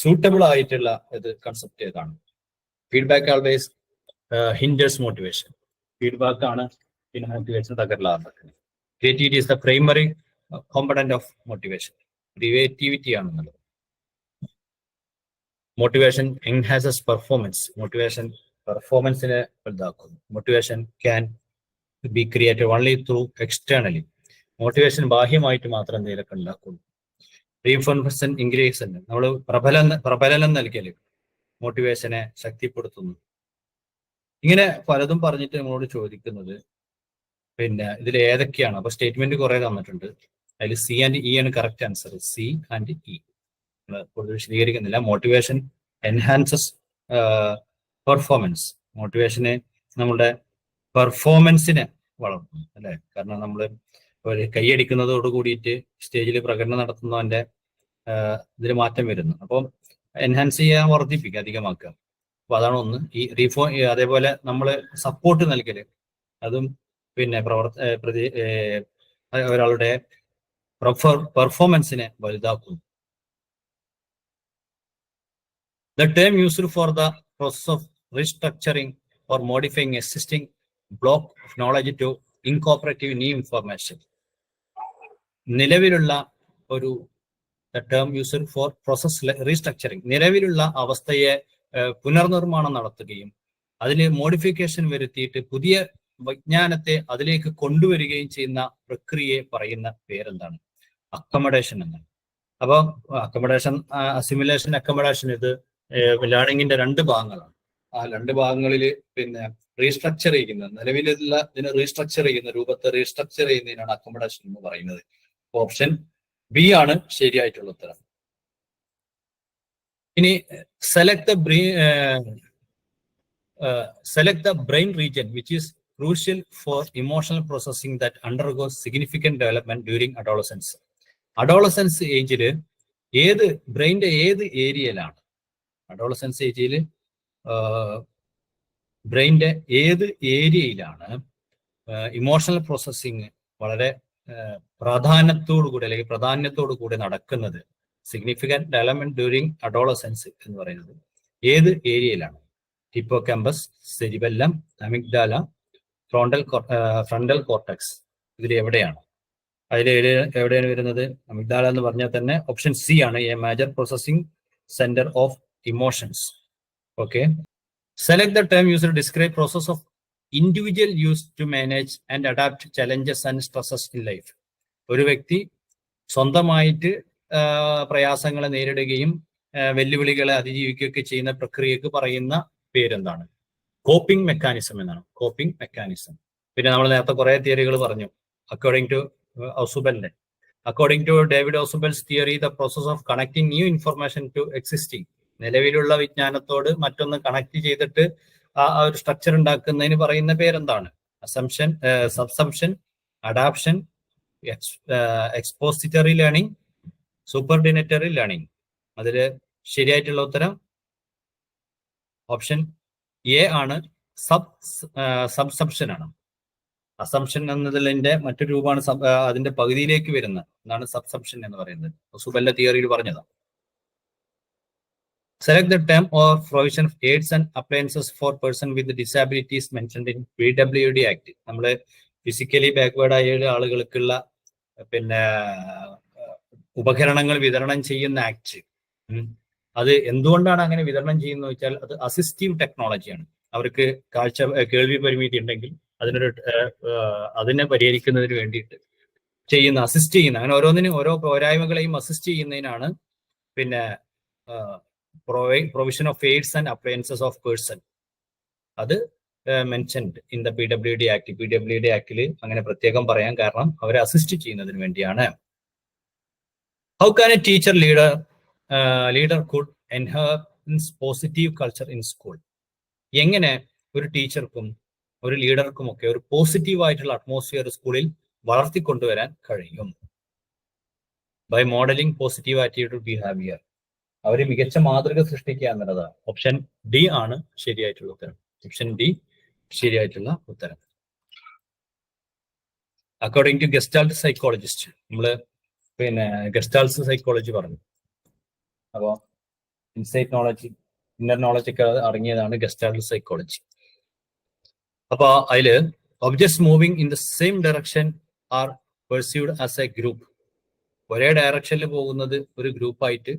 സൂട്ടബിൾ ആയിട്ടുള്ള ഇത് കൺസെപ്റ്റ് ഏതാണ്? Feedback always hinders motivation. Feedback ആണ് പിന്നെ മോട്ടിവേഷൻ തകരലാറുണ്ടാക്കുന്നത്. Creativity is the primary component of motivation. Creativity ആണെന്നുള്ളത്. Motivation enhances performance. മോട്ടിവേഷൻ പെർഫോമൻസിനെ വലുതാക്കുന്നു. Motivation can be created only through externally. Motivation ബാഹ്യമായിട്ട് മാത്രം എന്തെങ്കിലുമൊക്കെ ഉണ്ടാക്കുന്നു. റീഇൻഫോഴ്സ്മെന്റ് ഇൻക്രീസ്, നമ്മൾ പ്രബലനം നൽകൽ മോട്ടിവേഷനെ ശക്തിപ്പെടുത്തുന്നു. ഇങ്ങനെ പലതും പറഞ്ഞിട്ട് നമ്മളോട് ചോദിക്കുന്നത് പിന്നെ ഇതിൽ ഏതൊക്കെയാണ്? അപ്പൊ സ്റ്റേറ്റ്മെന്റ് കുറെ തന്നിട്ടുണ്ട്. അതിൽ സി ആൻഡ് ഇ ആണ് correct answer. C and E കൂടുതൽ വിശദീകരിക്കുന്നില്ല. Motivation enhances performance. മോട്ടിവേഷന് നമ്മുടെ പെർഫോമൻസിനെ വളർത്തുന്നു അല്ലെ? കാരണം നമ്മൾ ഒരു കൈയടിക്കുന്നതോട് കൂടിയിട്ട് സ്റ്റേജിൽ പ്രകടനം നടത്തുന്നതിന്റെ ഇതിൽ മാറ്റം വരുന്നു. അപ്പം എൻഹാൻസ് ചെയ്യാൻ, വർദ്ധിപ്പിക്കുക, അധികമാക്കുക. അപ്പൊ അതാണ് ഒന്ന്. ഈ അതേപോലെ നമ്മൾ സപ്പോർട്ട് നൽകല്, അതും പിന്നെ ഒരാളുടെ പെർഫോമൻസിനെ വലുതാക്കുന്നു. The term used for the process of restructuring or modifying existing block of knowledge to incorporate new information. നിലവിലുള്ള ഒരു term used for process restructuring, നിലവിലുള്ള അവസ്ഥയെ പുനർനിർമ്മാണം നടത്തുകയും അതിൽ മോഡിഫിക്കേഷൻ വരുത്തിയിട്ട് പുതിയ വിജ്ഞാനത്തെ അതിലേക്ക് കൊണ്ടുവരികയും ചെയ്യുന്ന പ്രക്രിയയെ പറയുന്ന പേരെന്താണ്? അക്കമഡേഷൻ എന്നാണ്. അപ്പൊ അക്കമഡേഷൻ, അസിമുലേഷൻ, അക്കമഡേഷൻ, ഇത് ലേണിങ്ങിന്റെ രണ്ട് ഭാഗങ്ങളാണ്. ആ രണ്ട് ഭാഗങ്ങളിൽ പിന്നെ റീസ്ട്രക്ചർ ചെയ്യുന്ന, നിലവിലുള്ള ഇതിനെ റീസ്ട്രക്ചർ ചെയ്യുന്ന രൂപത്തെ റീസ്ട്രക്ചർ ചെയ്യുന്നതിനാണ് അക്കമഡേഷൻ എന്ന് പറയുന്നത്. ഓപ്ഷൻ ബി ആണ് ശരിയായിട്ടുള്ള ഉത്തരം. ഇനി select the brain region which is crucial for emotional processing that undergoes significant development during adolescence. Adolescence ഏജില് ബ്രെയിൻ്റെ ഏത് ഏരിയയിലാണ്? അഡോളസൻസ് ഏജിൽ ബ്രെയിൻ്റെ ഏത് ഏരിയയിലാണ് ഇമോഷണൽ പ്രോസസ്സിങ് വളരെ പ്രാധാന്യത്തോടു കൂടി നടക്കുന്നത്? സിഗ്നിഫിക്കന്റ് ഡെവലപ്മെന്റ് ഡ്യൂറിങ് അഡോളസൻസ് എന്ന് പറയുന്നത് ഏത് ഏരിയയിലാണ്? Hippocampus, cerebellum, amygdala, frontal cortex, ഇതിൽ എവിടെയാണ്? എവിടെയാണ് വരുന്നത്? അമിഗ്ഡാല എന്ന് പറഞ്ഞാൽ തന്നെ ഓപ്ഷൻ സി ആണ്, a major processing centre of emotions. Okay, select the term used to describe process of individual use to manage and adapt challenges and stresses in life. ഒരു വ്യക്തി സ്വന്തമായിട്ട് പ്രയാസങ്ങളെ നേരിടുകയും വെല്ലുവിളികളെ അതിജീവിക്കുകയൊക്കെ ചെയ്യുന്ന പ്രക്രിയക്ക് പറയുന്ന പേരെന്താണ്? കോപ്പിംഗ് മെക്കാനിസം എന്നാണ്. Coping mechanism. പിന്നെ നമ്മൾ നേരത്തെ കുറെ തിയറികൾ പറഞ്ഞു. അക്കോർഡിംഗ് ടു ഔസുബെലിന്റെ, according to David Ausubel's theory, the process of connecting new information to existing, നിലവിലുള്ള വിജ്ഞാനത്തോട് മറ്റൊന്ന് കണക്ട് ചെയ്തിട്ട് ആ ഒരു സ്ട്രക്ചർ ഉണ്ടാക്കുന്നതിന് പറയുന്ന പേരെന്താണ്? Assumption, subsumption, adaption, expository learning, superordinate learning. അതിൽ ശരിയായിട്ടുള്ള ഉത്തരം ഓപ്ഷൻ എ ആണ്, സബ്സംഷൻ ആണ്. അസംഷൻ എന്നതിന്റെ മറ്റൊരു രൂപമാണ് അതിന്റെ പകുതിയിലേക്ക് വരുന്ന എന്നാണ് സബ്സംഷൻ എന്ന് പറയുന്നത്. സുബല്ല തിയറിയിൽ പറഞ്ഞതാണ്. Select the term or provision of aids and appliances for person with disabilities mentioned in PWD act. നമ്മൾ ഫിസിക്കലി ബാക്ക്വേർഡ് ആയ ആളുകൾക്കുള്ള പിന്നെ ഉപകരണങ്ങൾ വിതരണം ചെയ്യുന്ന ആക്ട്. അത് എന്തുകൊണ്ടാണ് അങ്ങനെ വിതരണം ചെയ്യുന്നത് വെച്ചാൽ അത് അസിസ്റ്റീവ് ടെക്നോളജിയാണ്. അവർക്ക് കേൾവി പരിമിതി ഉണ്ടെങ്കിൽ അതിനെ പരിഹരിക്കുന്നതിന് വേണ്ടിയിട്ട് അസിസ്റ്റ് ചെയ്യുന്ന, അങ്ങനെ ഓരോന്നിനും ഓരോ പോരായ്മകളെയും അസിസ്റ്റ് ചെയ്യുന്നതിനാണ് പിന്നെ provision of aids and appliances of person. അത് mentioned in the PWD act. PWD ആക്ടിൽ അങ്ങനെ പ്രത്യേകം പറയാൻ കാരണം അവരെ അസിസ്റ്റ് ചെയ്യുന്നതിന് വേണ്ടിയാണ്. How can a teacher leader could enhance positive culture in school? എങ്ങനെ ഒരു ടീച്ചർക്കും ഒരു ലീഡർക്കും ഒക്കെ ഒരു പോസിറ്റീവ് ആയിട്ടുള്ള അറ്റ്മോസ്ഫിയർ സ്കൂളിൽ വളർത്തിക്കൊണ്ടുവരാൻ കഴിയും? By modelling positive attitude behaviour. അവര് മികച്ച മാതൃക സൃഷ്ടിക്കുക എന്നുള്ളതാണ്. ഓപ്ഷൻ ഡി ആണ് ശരിയായിട്ടുള്ള ഉത്തരം. ഓപ്ഷൻ ഡി ശരിയായിട്ടുള്ള ഉത്തരം. അക്കോർഡിംഗ് ടു ഗസ്റ്റാൾട്ട് സൈക്കോളജിസ്റ്റ്, നമ്മള് പിന്നെ ഗസ്റ്റാൾട്ട് സൈക്കോളജി പറഞ്ഞു. അപ്പോൾ ഇൻസൈറ്റ് നോളജ്, ഇന്നർ നോളജ് ഒക്കെ അടങ്ങിയതാണ് ഗസ്റ്റാൾട്ട് സൈക്കോളജി. അപ്പൊ അതില് objects moving in the same direction are perceived as a group. ഒരേ ഡയറക്ഷനിൽ പോകുന്നത് ഒരു ഗ്രൂപ്പായിട്ട്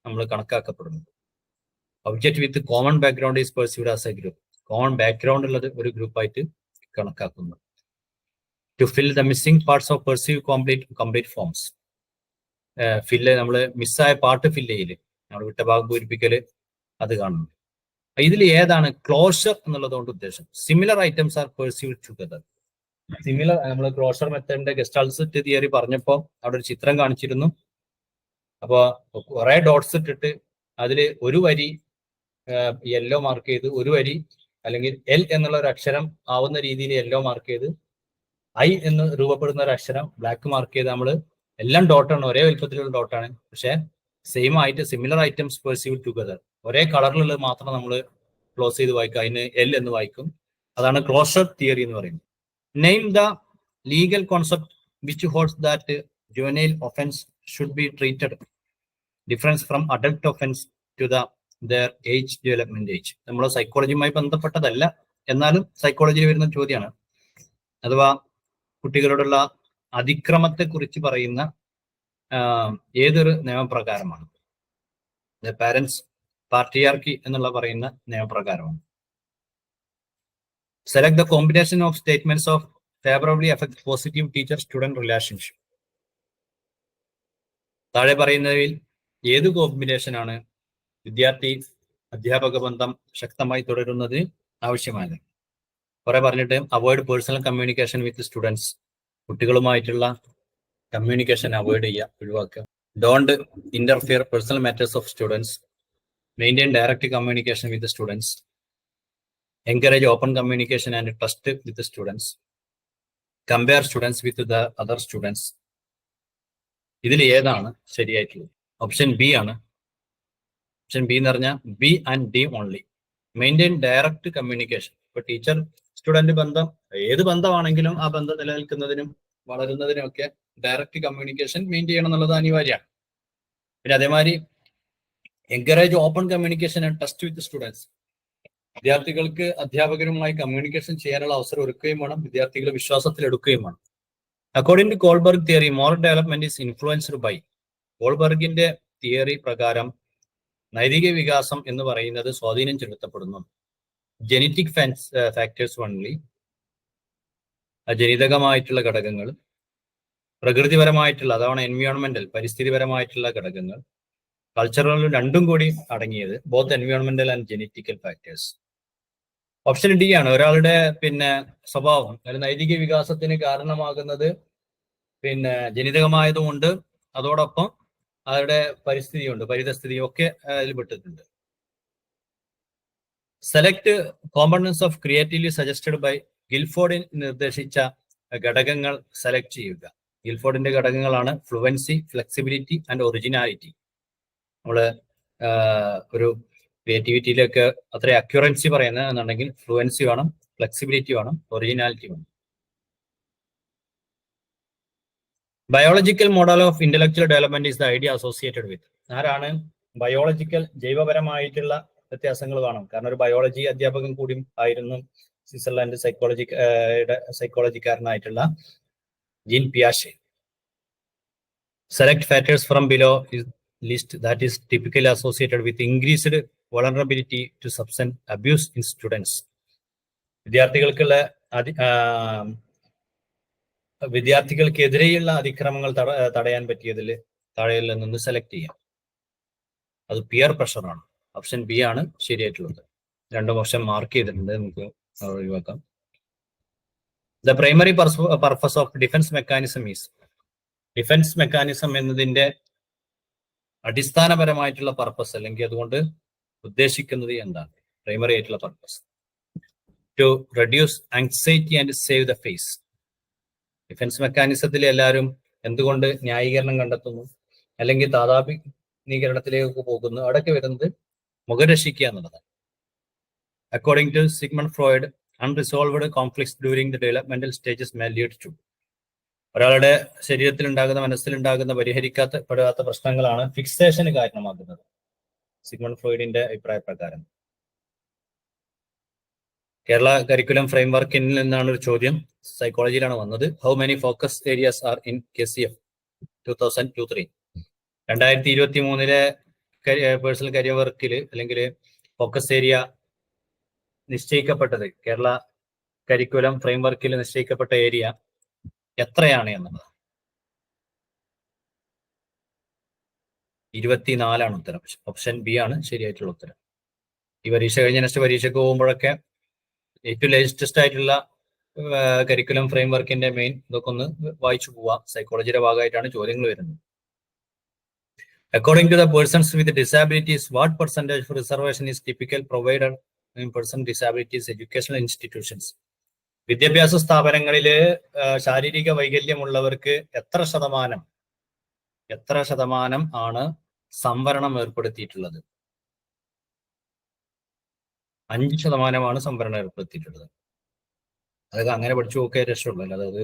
നമ്മൾ കണക്കാക്കപ്പെടുന്നു. Object with common background is perceived as a group. Common background ഉള്ളത് ഒരു ഗ്രൂപ്പായിട്ട് കണക്കാക്കുന്നു. To fill the missing parts of perceive complete forms. Fill, നമ്മൾ മിസ്സായ പാർട്ട് ഫില്ല് ചെയ്യല്, നമ്മൾ വിട്ട ഭാഗം പൂരിപ്പിക്കല്, അത് കാണുന്നു. ഇതിൽ ഏതാണ് ക്ലോഷർ എന്നുള്ളതുകൊണ്ട് ഉദ്ദേശം? Similar items are perceived together. Similar, നമ്മൾ ക്ലോഷർ മെത്തേഡിന്റെ ഗസ്റ്റാൾട്ട് തിയറി പറഞ്ഞപ്പോൾ അവിടെ ഒരു ചിത്രം കാണിച്ചിരുന്നു. അപ്പൊ കുറെ ഡോട്ട്സ് ഇട്ടിട്ട് അതിൽ ഒരു വരി യെല്ലോ മാർക്ക് ചെയ്ത്, ഒരു വരി അല്ലെങ്കിൽ എൽ എന്നുള്ള ഒരു അക്ഷരം ആവുന്ന രീതിയിൽ യെല്ലോ മാർക്ക് ചെയ്ത്, ഐ എന്ന് രൂപപ്പെടുന്ന ഒരു അക്ഷരം ബ്ലാക്ക് മാർക്ക് ചെയ്ത്, നമ്മൾ എല്ലാം ഡോട്ടാണ്, ഒരേ വലുപ്പത്തിലുള്ള ഡോട്ടാണ്, പക്ഷെ സെയിം ആയിട്ട് സിമിലർ ഐറ്റംസ് പെർസീവ്ഡ് ടുഗദർ, ഒരേ കളറിലുള്ളത് മാത്രം നമ്മൾ ക്ലോസ് ചെയ്ത് വായിക്കും, അതിന് എൽ എന്ന് വായിക്കും. അതാണ് ക്ലോഷർ തിയറി എന്ന് പറയുന്നത്. Name the legal concept which holds that juvenile offense should be treated difference from adult offense to their age development age. നമ്മൾ സൈക്കോളജിയുമായി ബന്ധപ്പെട്ടതല്ല, എന്നാലും സൈക്കോളജിയിൽ വരുന്ന ചോദ്യമാണ്. അഥവാ കുട്ടികളോടുള്ള അതിക്രമത്തെ കുറിച്ച് പറയുന്ന ഏതൊരു നിയമപ്രകാരമാണ്? പാരന്റ്സ് പാട്രിയാർക്കി എന്നുള്ള പറയുന്ന നിയമപ്രകാരമാണ്. Select the combination of statements of favourably affect positive teacher student relationship. താഴെ പറയുന്നതിൽ ഏത് കോമ്പിനേഷനാണ് വിദ്യാർത്ഥി അധ്യാപക ബന്ധം ശക്തമായി തുടരുന്നതിന് ആവശ്യമായത്? കുറെ പറഞ്ഞിട്ട് avoid personal communication with students. കുട്ടികളുമായിട്ടുള്ള കമ്മ്യൂണിക്കേഷൻ അവോയ്ഡ് ചെയ്യുക, ഒഴിവാക്കുക. Don't interfere personal matters of students. Maintain direct communication with students. Encourage open communication and trust with students. Compare students with the other students. ഇതിൽ ഏതാണ് ശരിയായിട്ടുള്ളത്? ഓപ്ഷൻ ബി ആണ്. ഓപ്ഷൻ ബി എന്ന് പറഞ്ഞാൽ B and D only. Maintain direct communication. ഇപ്പൊ ടീച്ചർ സ്റ്റുഡന്റ് ബന്ധം, ഏത് ബന്ധമാണെങ്കിലും ആ ബന്ധം നിലനിൽക്കുന്നതിനും വളരുന്നതിനും ഒക്കെ ഡയറക്റ്റ് കമ്മ്യൂണിക്കേഷൻ മെയിൻറ്റെയിൻ ചെയ്യണം എന്നുള്ളത് അനിവാര്യമാണ്. പിന്നെ അതേമാതിരി encourage open communication and trust with students. വിദ്യാർത്ഥികൾക്ക് അധ്യാപകരുമായി കമ്മ്യൂണിക്കേഷൻ ചെയ്യാനുള്ള അവസരം ഒരുക്കുകയും വേണം, വിദ്യാർത്ഥികളെ വിശ്വാസത്തിൽ എടുക്കുകയും വേണം. According to Kohlberg theory, moral development is influenced by. കോൾബർഗിന്റെ തിയറി പ്രകാരം നൈതിക വികാസം എന്ന് പറയുന്നത് സ്വാധീനം ചെലുത്തപ്പെടുന്നു ജനറ്റിക് ഫാക്ടേഴ്സ് ഓൺലി, ജനിതകമായിട്ടുള്ള ഘടകങ്ങൾ, പ്രകൃതിപരമായിട്ടുള്ള അതാണ് എൻവയോൺമെന്റൽ പരിസ്ഥിതിപരമായിട്ടുള്ള ഘടകങ്ങൾ, കൾച്ചറൽ രണ്ടും കൂടി അടങ്ങിയത്, ബോത്ത് എൻവയോൺമെന്റൽ and genetical factors. Option D ആണ്. ഒരാളുടെ സ്വഭാവം അല്ലെങ്കിൽ നൈതിക വികാസത്തിന് കാരണമാകുന്നത് ജനിതകമായതുകൊണ്ട് അതോടൊപ്പം അവരുടെ പരിസ്ഥിതിയുണ്ട്, പരിതസ്ഥിതിയും ഒക്കെ അതിൽ പെട്ടിട്ടുണ്ട്. Select components of creatively suggested by. ഗിൽഫോർഡിൻ നിർദ്ദേശിച്ച ഘടകങ്ങൾ സെലക്ട് ചെയ്യുക. ഗിൽഫോർഡിന്റെ ഘടകങ്ങളാണ് ഫ്ലുവൻസി, ഫ്ലെക്സിബിലിറ്റി ആൻഡ് ഒറിജിനാലിറ്റി. നമ്മള് ഒരു ക്രിയേറ്റിവിറ്റിയിലൊക്കെ അത്ര അക്യുറൻസി പറയുന്നതെന്നുണ്ടെങ്കിൽ ഫ്ലുവൻസി വേണം, ഫ്ലെക്സിബിലിറ്റി വേണം, ഒറിജിനാലിറ്റി വേണം. Biological model of intellectual development is the idea associated with. ആരാണ്? ബയോളജിക്കൽ, ജൈവപരമായിട്ടുള്ള വ്യത്യാസങ്ങൾ വേണം. കാരണം ഒരു ബയോളജി അധ്യാപകൻ കൂടി ആയിരുന്നു സ്വിറ്റ്സർലാൻഡ് സൈക്കോളജിക്കാരനായിട്ടുള്ള ജീൻ പിയാഷെ. Select factors from below list that is typically associated with increased vulnerability to substance abuse in students. വിദ്യാർത്ഥികൾക്കെതിരെയുള്ള അതിക്രമങ്ങൾ തടയാൻ പറ്റിയതിൽ താഴെയിൽ നിന്ന് സെലക്ട് ചെയ്യാം. അത് പിയർ പ്രഷറാണ്. ഓപ്ഷൻ ബി ആണ് ശരിയായിട്ടുള്ളത്. രണ്ടും ഓപ്ഷൻ മാർക്ക് ചെയ്തിട്ടുണ്ട്, നമുക്ക് ഒഴിവാക്കാം. The primary purpose of defence mechanism is. Defence mechanism എന്നതിന്റെ അടിസ്ഥാനപരമായിട്ടുള്ള പർപ്പസ് അല്ലെങ്കിൽ അതുകൊണ്ട് ഉദ്ദേശിക്കുന്നത് എന്താണ്? പ്രൈമറി ആയിട്ടുള്ള purpose to reduce anxiety and save the face. Defence മെക്കാനിസത്തിൽ എല്ലാവരും എന്തുകൊണ്ട് ന്യായീകരണം കണ്ടെത്തുന്നു അല്ലെങ്കിൽ താതാത്മ്യീകരണത്തിലേക്ക് പോകുന്നു? അവിടെയൊക്കെ വരുന്നത് മുഖരക്ഷിക്കുക എന്നുള്ളതാണ്. According to Sigmund Freud, unresolved conflicts during the developmental stages may lead to. ഒരാളുടെ ശരീരത്തിലുണ്ടാകുന്ന, മനസ്സിലുണ്ടാകുന്ന പരിഹരിക്കപ്പെടാത്ത പ്രശ്നങ്ങളാണ് ഫിക്സേഷന് കാരണമാകുന്നത്, സിഗ്മണ്ട് ഫ്രോയിഡിന്റെ അഭിപ്രായ പ്രകാരം. കേരള കരിക്കുലം ഫ്രെയിംവർക്കിൽ നിന്നാണ് ഒരു ചോദ്യം, സൈക്കോളജിയിലാണ് വന്നത്. How many focus areas are in KCF 2023? 2023 personal career വർക്കിൽ അല്ലെങ്കിൽ ഫോക്കസ് ഏരിയ നിശ്ചയിക്കപ്പെട്ടത്, കേരള കരിക്കുലം ഫ്രെയിംവർക്കിൽ നിശ്ചയിക്കപ്പെട്ട ഏരിയ എത്രയാണ് എന്നുള്ളത് 24 ഉത്തരം. ഓപ്ഷൻ ബി ആണ് ശരിയായിട്ടുള്ള ഉത്തരം. ഈ പരീക്ഷ കഴിഞ്ഞ നെക്സ്റ്റ് പരീക്ഷയ്ക്ക് പോകുമ്പോഴൊക്കെ ഏറ്റവും ലേറ്റസ്റ്റ് ആയിട്ടുള്ള കരിക്കുലം ഫ്രെയിംവർക്കിന്റെ മെയിൻ ഇതൊക്കെ ഒന്ന് വായിച്ചു പോവാം. സൈക്കോളജിയുടെ ഭാഗമായിട്ടാണ് ചോദ്യങ്ങൾ വരുന്നത്. According to the persons with disabilities, what percentage of reservation is typical provided in person disabilities educational institutions? വിദ്യാഭ്യാസ സ്ഥാപനങ്ങളില് ശാരീരിക വൈകല്യമുള്ളവർക്ക് എത്ര ശതമാനം ആണ് സംവരണം ഏർപ്പെടുത്തിയിട്ടുള്ളത്? 5% സംവരണം ഏർപ്പെടുത്തിയിട്ടുള്ളത്. അതൊക്കെ അങ്ങനെ പഠിച്ചു നോക്കിയ രക്ഷയുള്ളൂ. അതായത്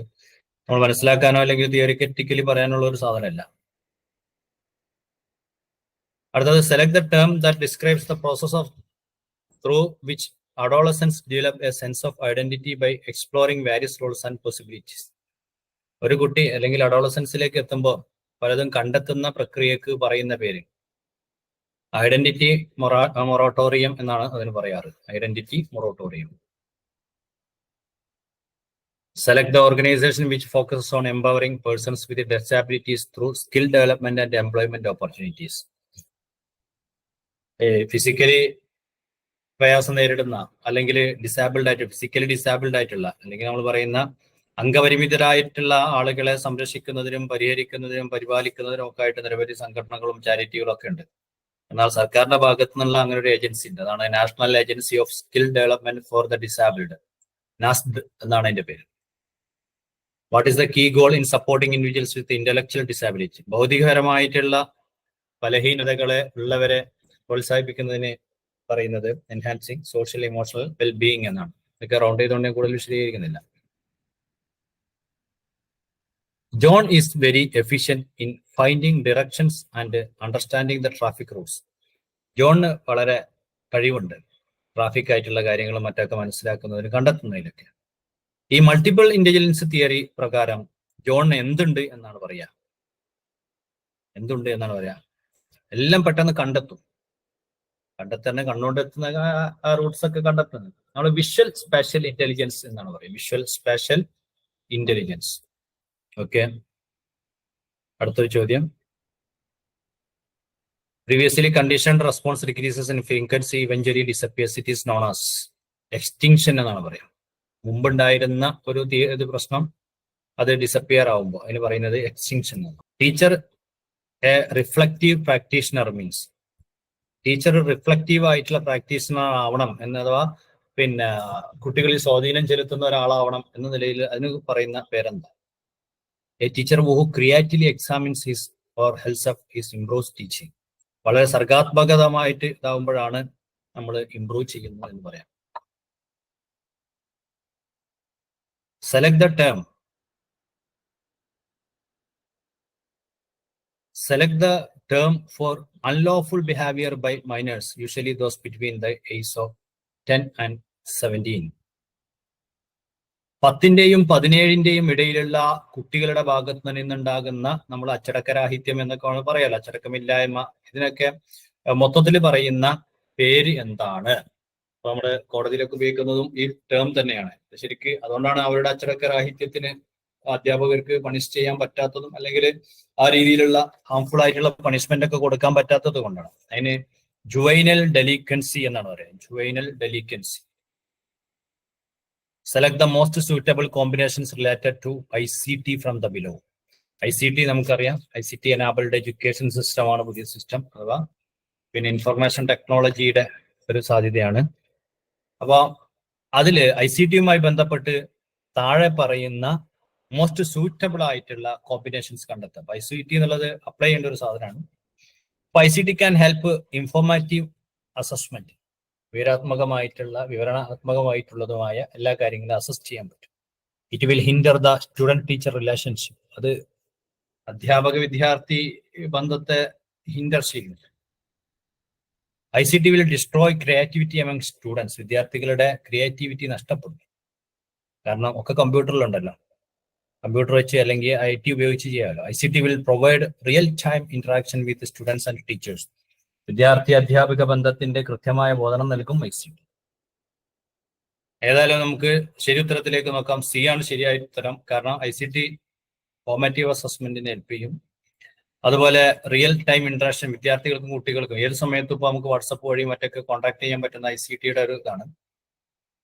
നമ്മൾ മനസ്സിലാക്കാനോ അല്ലെങ്കിൽ തിയറിക്കറ്റിക്കലി പറയാനുള്ള ഒരു സാധനമല്ല. അടുത്തത് select the term that describes the process of through which adolescents develop a sense of identity by exploring various roles and possibilities. ഒരു കുട്ടി അല്ലെങ്കിൽ അഡോളസൻസിലേക്ക് എത്തുമ്പോൾ പലതും കണ്ടെത്തുന്ന പ്രക്രിയക്ക് പറയുന്ന പേര് ഐഡന്റിറ്റി മൊറട്ടോറിയം എന്നാണ് അതിന് പറയാറ്. Identity moratorium. Select the organization which focuses on empowering persons with disabilities through skill development and employment opportunities. Physically പ്രയാസം നേരിടുന്ന അല്ലെങ്കിൽ ഡിസാബിൾഡ് ആയിട്ട് ഫിസിക്കലി ഡിസാബിൾഡ് ആയിട്ടുള്ള അല്ലെങ്കിൽ നമ്മൾ പറയുന്ന അംഗപരിമിതരായിട്ടുള്ള ആളുകളെ സംരക്ഷിക്കുന്നതിനും പരിഹരിക്കുന്നതിനും പരിപാലിക്കുന്നതിനും ഒക്കെ ആയിട്ട് നിരവധി സംഘടനകളും ചാരിറ്റികളും ഒക്കെ ഉണ്ട്. എന്നാൽ സർക്കാരിന്റെ ഭാഗത്തു നിന്നുള്ള അങ്ങനെ ഒരു ഏജൻസി ഉണ്ട്. അതാണ് national agency of skill development for the disabled, നാസ്ഡ് എന്നാണ് അതിന്റെ പേര്. What is the key goal in supporting individuals with intellectual disability? ഭൗതികപരമായിട്ടുള്ള ബലഹീനതകളെ ഉള്ളവരെ പ്രോത്സാഹിപ്പിക്കുന്നതിന് പറയുന്നത് എൻഹാൻസിങ് സോഷ്യൽ ഇമോഷണൽ വെൽബീയിങ് എന്നാണ്. ഇതൊക്കെ റൗണ്ട് ചെയ്തുകൊണ്ട് കൂടുതൽ വിശദീകരിക്കുന്നില്ല. John is very efficient in finding directions and understanding the traffic rules. ജോണിന് വളരെ കഴിവുണ്ട് ട്രാഫിക് ആയിട്ടുള്ള കാര്യങ്ങളും മറ്റൊക്കെ മനസ്സിലാക്കുന്നതിന് കണ്ടെത്തുന്നതിലൊക്കെ. ഈ മൾട്ടിപ്പിൾ ഇന്റലിജൻസ് തിയറി പ്രകാരം ജോണിന് എന്തുണ്ട് എന്നാണ് പറയാ? എന്തുണ്ട് എന്നാണ് പറയാ? എല്ലാം പെട്ടെന്ന് കണ്ടെത്തും. കണ്ടെത്തുന്ന കണ്ണുകൊണ്ടെത്തുന്ന ആ റൂട്ട്സ് ഒക്കെ കണ്ടെത്തുന്നത് നമ്മൾ വിഷ്വൽ സ്പേഷ്യൽ ഇന്റലിജൻസ് എന്നാണ് പറയുക. Visual spatial intelligence. ഓക്കെ, അടുത്തൊരു ചോദ്യം. Previously conditioned response decreases in frequency eventually disappears. It is known as extinction എന്നാണ് പറയാം. മുമ്പുണ്ടായിരുന്ന ഒരു പ്രശ്നം അത് ഡിസപ്പിയർ ആവുമ്പോൾ അതിന് പറയുന്നത് എക്സ്റ്റിങ്ഷൻ എന്നാണ്. Teacher A reflective practitioner means teacher reflective ആയിട്ടുള്ള പ്രാക്ടീഷണർ ആവണം എന്നഥവാ പിന്നെ കുട്ടികളിൽ സ്വാധീനം ചെലുത്തുന്ന ഒരാളാവണം എന്ന നിലയിൽ അതിന് പറയുന്ന പേരെന്താ? A teacher who creatively examines his or helps up his improves teaching. വളരെ സർഗാത്മകമായിട്ട് ഇതാവുമ്പോഴാണ് നമ്മൾ ഇംപ്രൂവ് ചെയ്യുന്നത് എന്ന് പറയാം. Select the term. Select the term for unlawful behavior by minors, usually those between the age of 10 and 17. 10ന്റെയും 17ന്റെയും ഇടയിലുള്ള കുട്ടികളുടെ ഭാഗത്ത് നിന്നുണ്ടാകുന്ന നമ്മൾ അച്ചടക്കരാഹിത്യം എന്നൊക്കെ പറയാലോ, അച്ചടക്കമില്ലായ്മ, ഇതിനൊക്കെ മൊത്തത്തിൽ പറയുന്ന പേര് എന്താണ്? അപ്പൊ നമ്മുടെ കോടതിയിലൊക്കെ ഉപയോഗിക്കുന്നതും ഈ ടേം തന്നെയാണ്. ശരിക്ക് അതുകൊണ്ടാണ് അവരുടെ അച്ചടക്കരാഹിത്യത്തിന് അധ്യാപകർക്ക് പണിഷ് ചെയ്യാൻ പറ്റാത്തതും അല്ലെങ്കിൽ ആ രീതിയിലുള്ള ഹാംഫുൾ ആയിട്ടുള്ള പണിഷ്മെന്റ് ഒക്കെ കൊടുക്കാൻ പറ്റാത്തത് കൊണ്ടാണ്. അതിന് ജുവൈനൽ ഡെലിക്വൻസി എന്നാണ് പറയുന്നത്. Juvenile delinquency. Select the most suitable combinations related to ICT from the below. ICT നമുക്കറിയാം, ICT എനാബിൾഡ് എഡ്യൂക്കേഷൻ സിസ്റ്റം ആണ് പുതിയ സിസ്റ്റം, അഥവാ പിന്നെ ഇൻഫർമേഷൻ ടെക്നോളജിയുടെ ഒരു സാധ്യതയാണ്. അപ്പൊ അതില് ICTയുമായി ബന്ധപ്പെട്ട് താഴെ പറയുന്ന മോസ്റ്റ് സൂറ്റബിൾ ആയിട്ടുള്ള കോമ്പിനേഷൻസ് കണ്ടെത്താം. ICT എന്നുള്ളത് അപ്ലൈ ചെയ്യേണ്ട ഒരു സാധനമാണ്. അപ്പൊ ICT can help informative assessment. വിവരണാത്മകമായിട്ടുള്ളതുമായ എല്ലാ കാര്യങ്ങളും അസസ് ചെയ്യാൻ പറ്റും. It will hinder the student teacher relationship. അത് അധ്യാപക വിദ്യാർത്ഥി ബന്ധത്തെ ഹിൻഡർ ചെയ്യുന്നു. ICT will destroy creativity among students. വിദ്യാർത്ഥികളുടെ ക്രിയേറ്റിവിറ്റി നഷ്ടപ്പെടും. കാരണം ഒക്കെ കമ്പ്യൂട്ടറിലുണ്ടല്ലോ, കമ്പ്യൂട്ടർ വെച്ച് അല്ലെങ്കിൽ IT ഉപയോഗിച്ച് ചെയ്യാമല്ലോ. ICT will provide real time interaction with students and teachers. വിദ്യാർത്ഥി അധ്യാപക ബന്ധത്തിന്റെ കൃത്യമായ ബോധനം നൽകും ICT. ഏതായാലും നമുക്ക് ശരി ഉത്തരത്തിലേക്ക് നോക്കാം. C ആണ് ശരിയായ ഉത്തരം. കാരണം ICT ഫോർമാറ്റീവ് അസസ്മെന്റിനെ ഹെൽപ്പ് ചെയ്യും. അതുപോലെ റിയൽ ടൈം ഇന്ററാക്ഷൻ വിദ്യാർത്ഥികൾക്കും കുട്ടികൾക്കും ഏത് സമയത്തും ഇപ്പോൾ നമുക്ക് വാട്സപ്പ് വഴി മറ്റൊക്കെ കോൺടാക്ട് ചെയ്യാൻ പറ്റുന്ന ICTയുടെ ഒരു ഇതാണ്.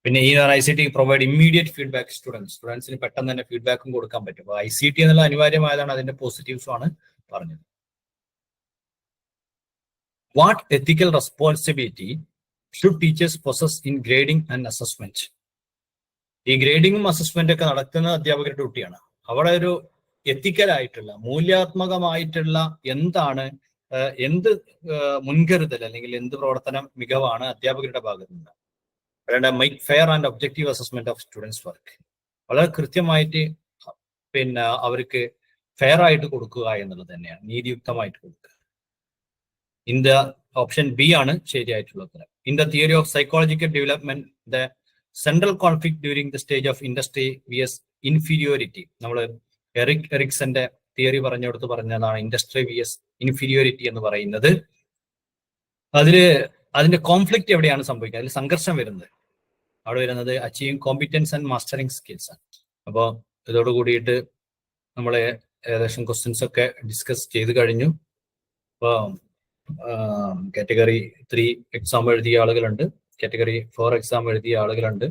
പിന്നെ ഈ ICT പ്രൊവൈഡ് ഇമ്മീഡിയറ്റ് ഫീഡ്ബാക്ക് സ്റ്റുഡൻസിന് പെട്ടെന്ന് തന്നെ ഫീഡ്ബാക്കും കൊടുക്കാൻ പറ്റും. അപ്പോൾ ICT എന്നുള്ള അനിവാര്യമായതാണ്, അതിന്റെ പോസിറ്റീവ്സും ആണ് പറഞ്ഞത്. What ethical responsibility should teachers possess in grading and assessment? ഈ ഗ്രേഡിങ്ങും അസസ്മെന്റ് ഒക്കെ നടത്തുന്ന അധ്യാപകരുടെ ഡ്യൂട്ടിയാണ്. അവിടെ ഒരു എത്തിക്കലായിട്ടുള്ള മൂല്യാത്മകമായിട്ടുള്ള എന്ത് മുൻകരുതൽ അല്ലെങ്കിൽ എന്ത് പ്രവർത്തനം മികവാണ് അധ്യാപകരുടെ ഭാഗത്ത് നിന്ന്. Make fair and objective assessment of students work. വളരെ കൃത്യമായിട്ട് പിന്നെ അവർക്ക് ഫെയർ ആയിട്ട് കൊടുക്കുക എന്നുള്ളത് തന്നെയാണ്, നീതിയുക്തമായിട്ട് കൊടുക്കുക. ഇൻ ദ ഓപ്ഷൻ ബി ആണ് ശരിയായിട്ടുള്ള ഉത്തരം. In the theory of psychological development the central conflict during the stage of industry versus inferiority. നമ്മൾ എറിക്സന്റെ തിയറി പറഞ്ഞെടുത്ത് പറഞ്ഞതാണ് ഇൻഡസ്ട്രി വിയസ് ഇൻഫീരിയോറിറ്റി എന്ന് പറയുന്നത്. അതിന്റെ കോൺഫ്ലിക്റ്റ് എവിടെയാണ് സംഭവിക്കുന്നത്, അതിൽ സംഘർഷം വരുന്നത് അവിടെ വരുന്നത് achieving competence and mastering skills ആണ്. അപ്പോൾ ഇതോട് കൂടിയിട്ട് നമ്മളെ ഏകദേശം ക്വസ്റ്റ്യൻസ് ഒക്കെ ഡിസ്കസ് ചെയ്ത് കഴിഞ്ഞു. അപ്പോൾ കാറ്റഗറി 3 എക്സാം എഴുതിയ ആളുകളുണ്ട്, കാറ്റഗറി 4 എക്സാം എഴുതിയ ആളുകളുണ്ട്.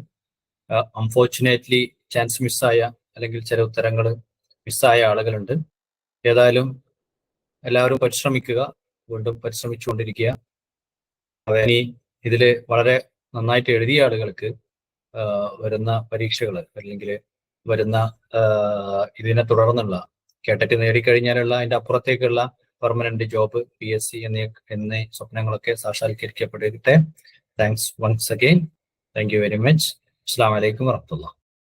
അൺഫോർച്ചുനേറ്റ്ലി ചാൻസ് മിസ്സായ അല്ലെങ്കിൽ ചില ഉത്തരങ്ങൾ മിസ്സായ ആളുകളുണ്ട്. ഏതായാലും എല്ലാവരും പരിശ്രമിക്കുക, വീണ്ടും പരിശ്രമിച്ചുകൊണ്ടിരിക്കുക. ഇനി ഇതിൽ വളരെ നന്നായിട്ട് എഴുതിയ ആളുകൾക്ക് വരുന്ന പരീക്ഷകൾ അല്ലെങ്കിൽ വരുന്ന ഇതിനെ തുടർന്നുള്ള കേട്ടറ്റ് നേടിക്കഴിഞ്ഞാലുള്ള അതിന്റെ അപ്പുറത്തേക്കുള്ള പെർമനന്റ് ജോബ്, PSC എന്നീ സ്വപ്നങ്ങളൊക്കെ സാക്ഷാത്കരിക്കപ്പെടട്ടെ. Thanks once again. Thank you very much. അസ്സലാമു അലൈക്കും വറഹ്മത്തുള്ളാഹി.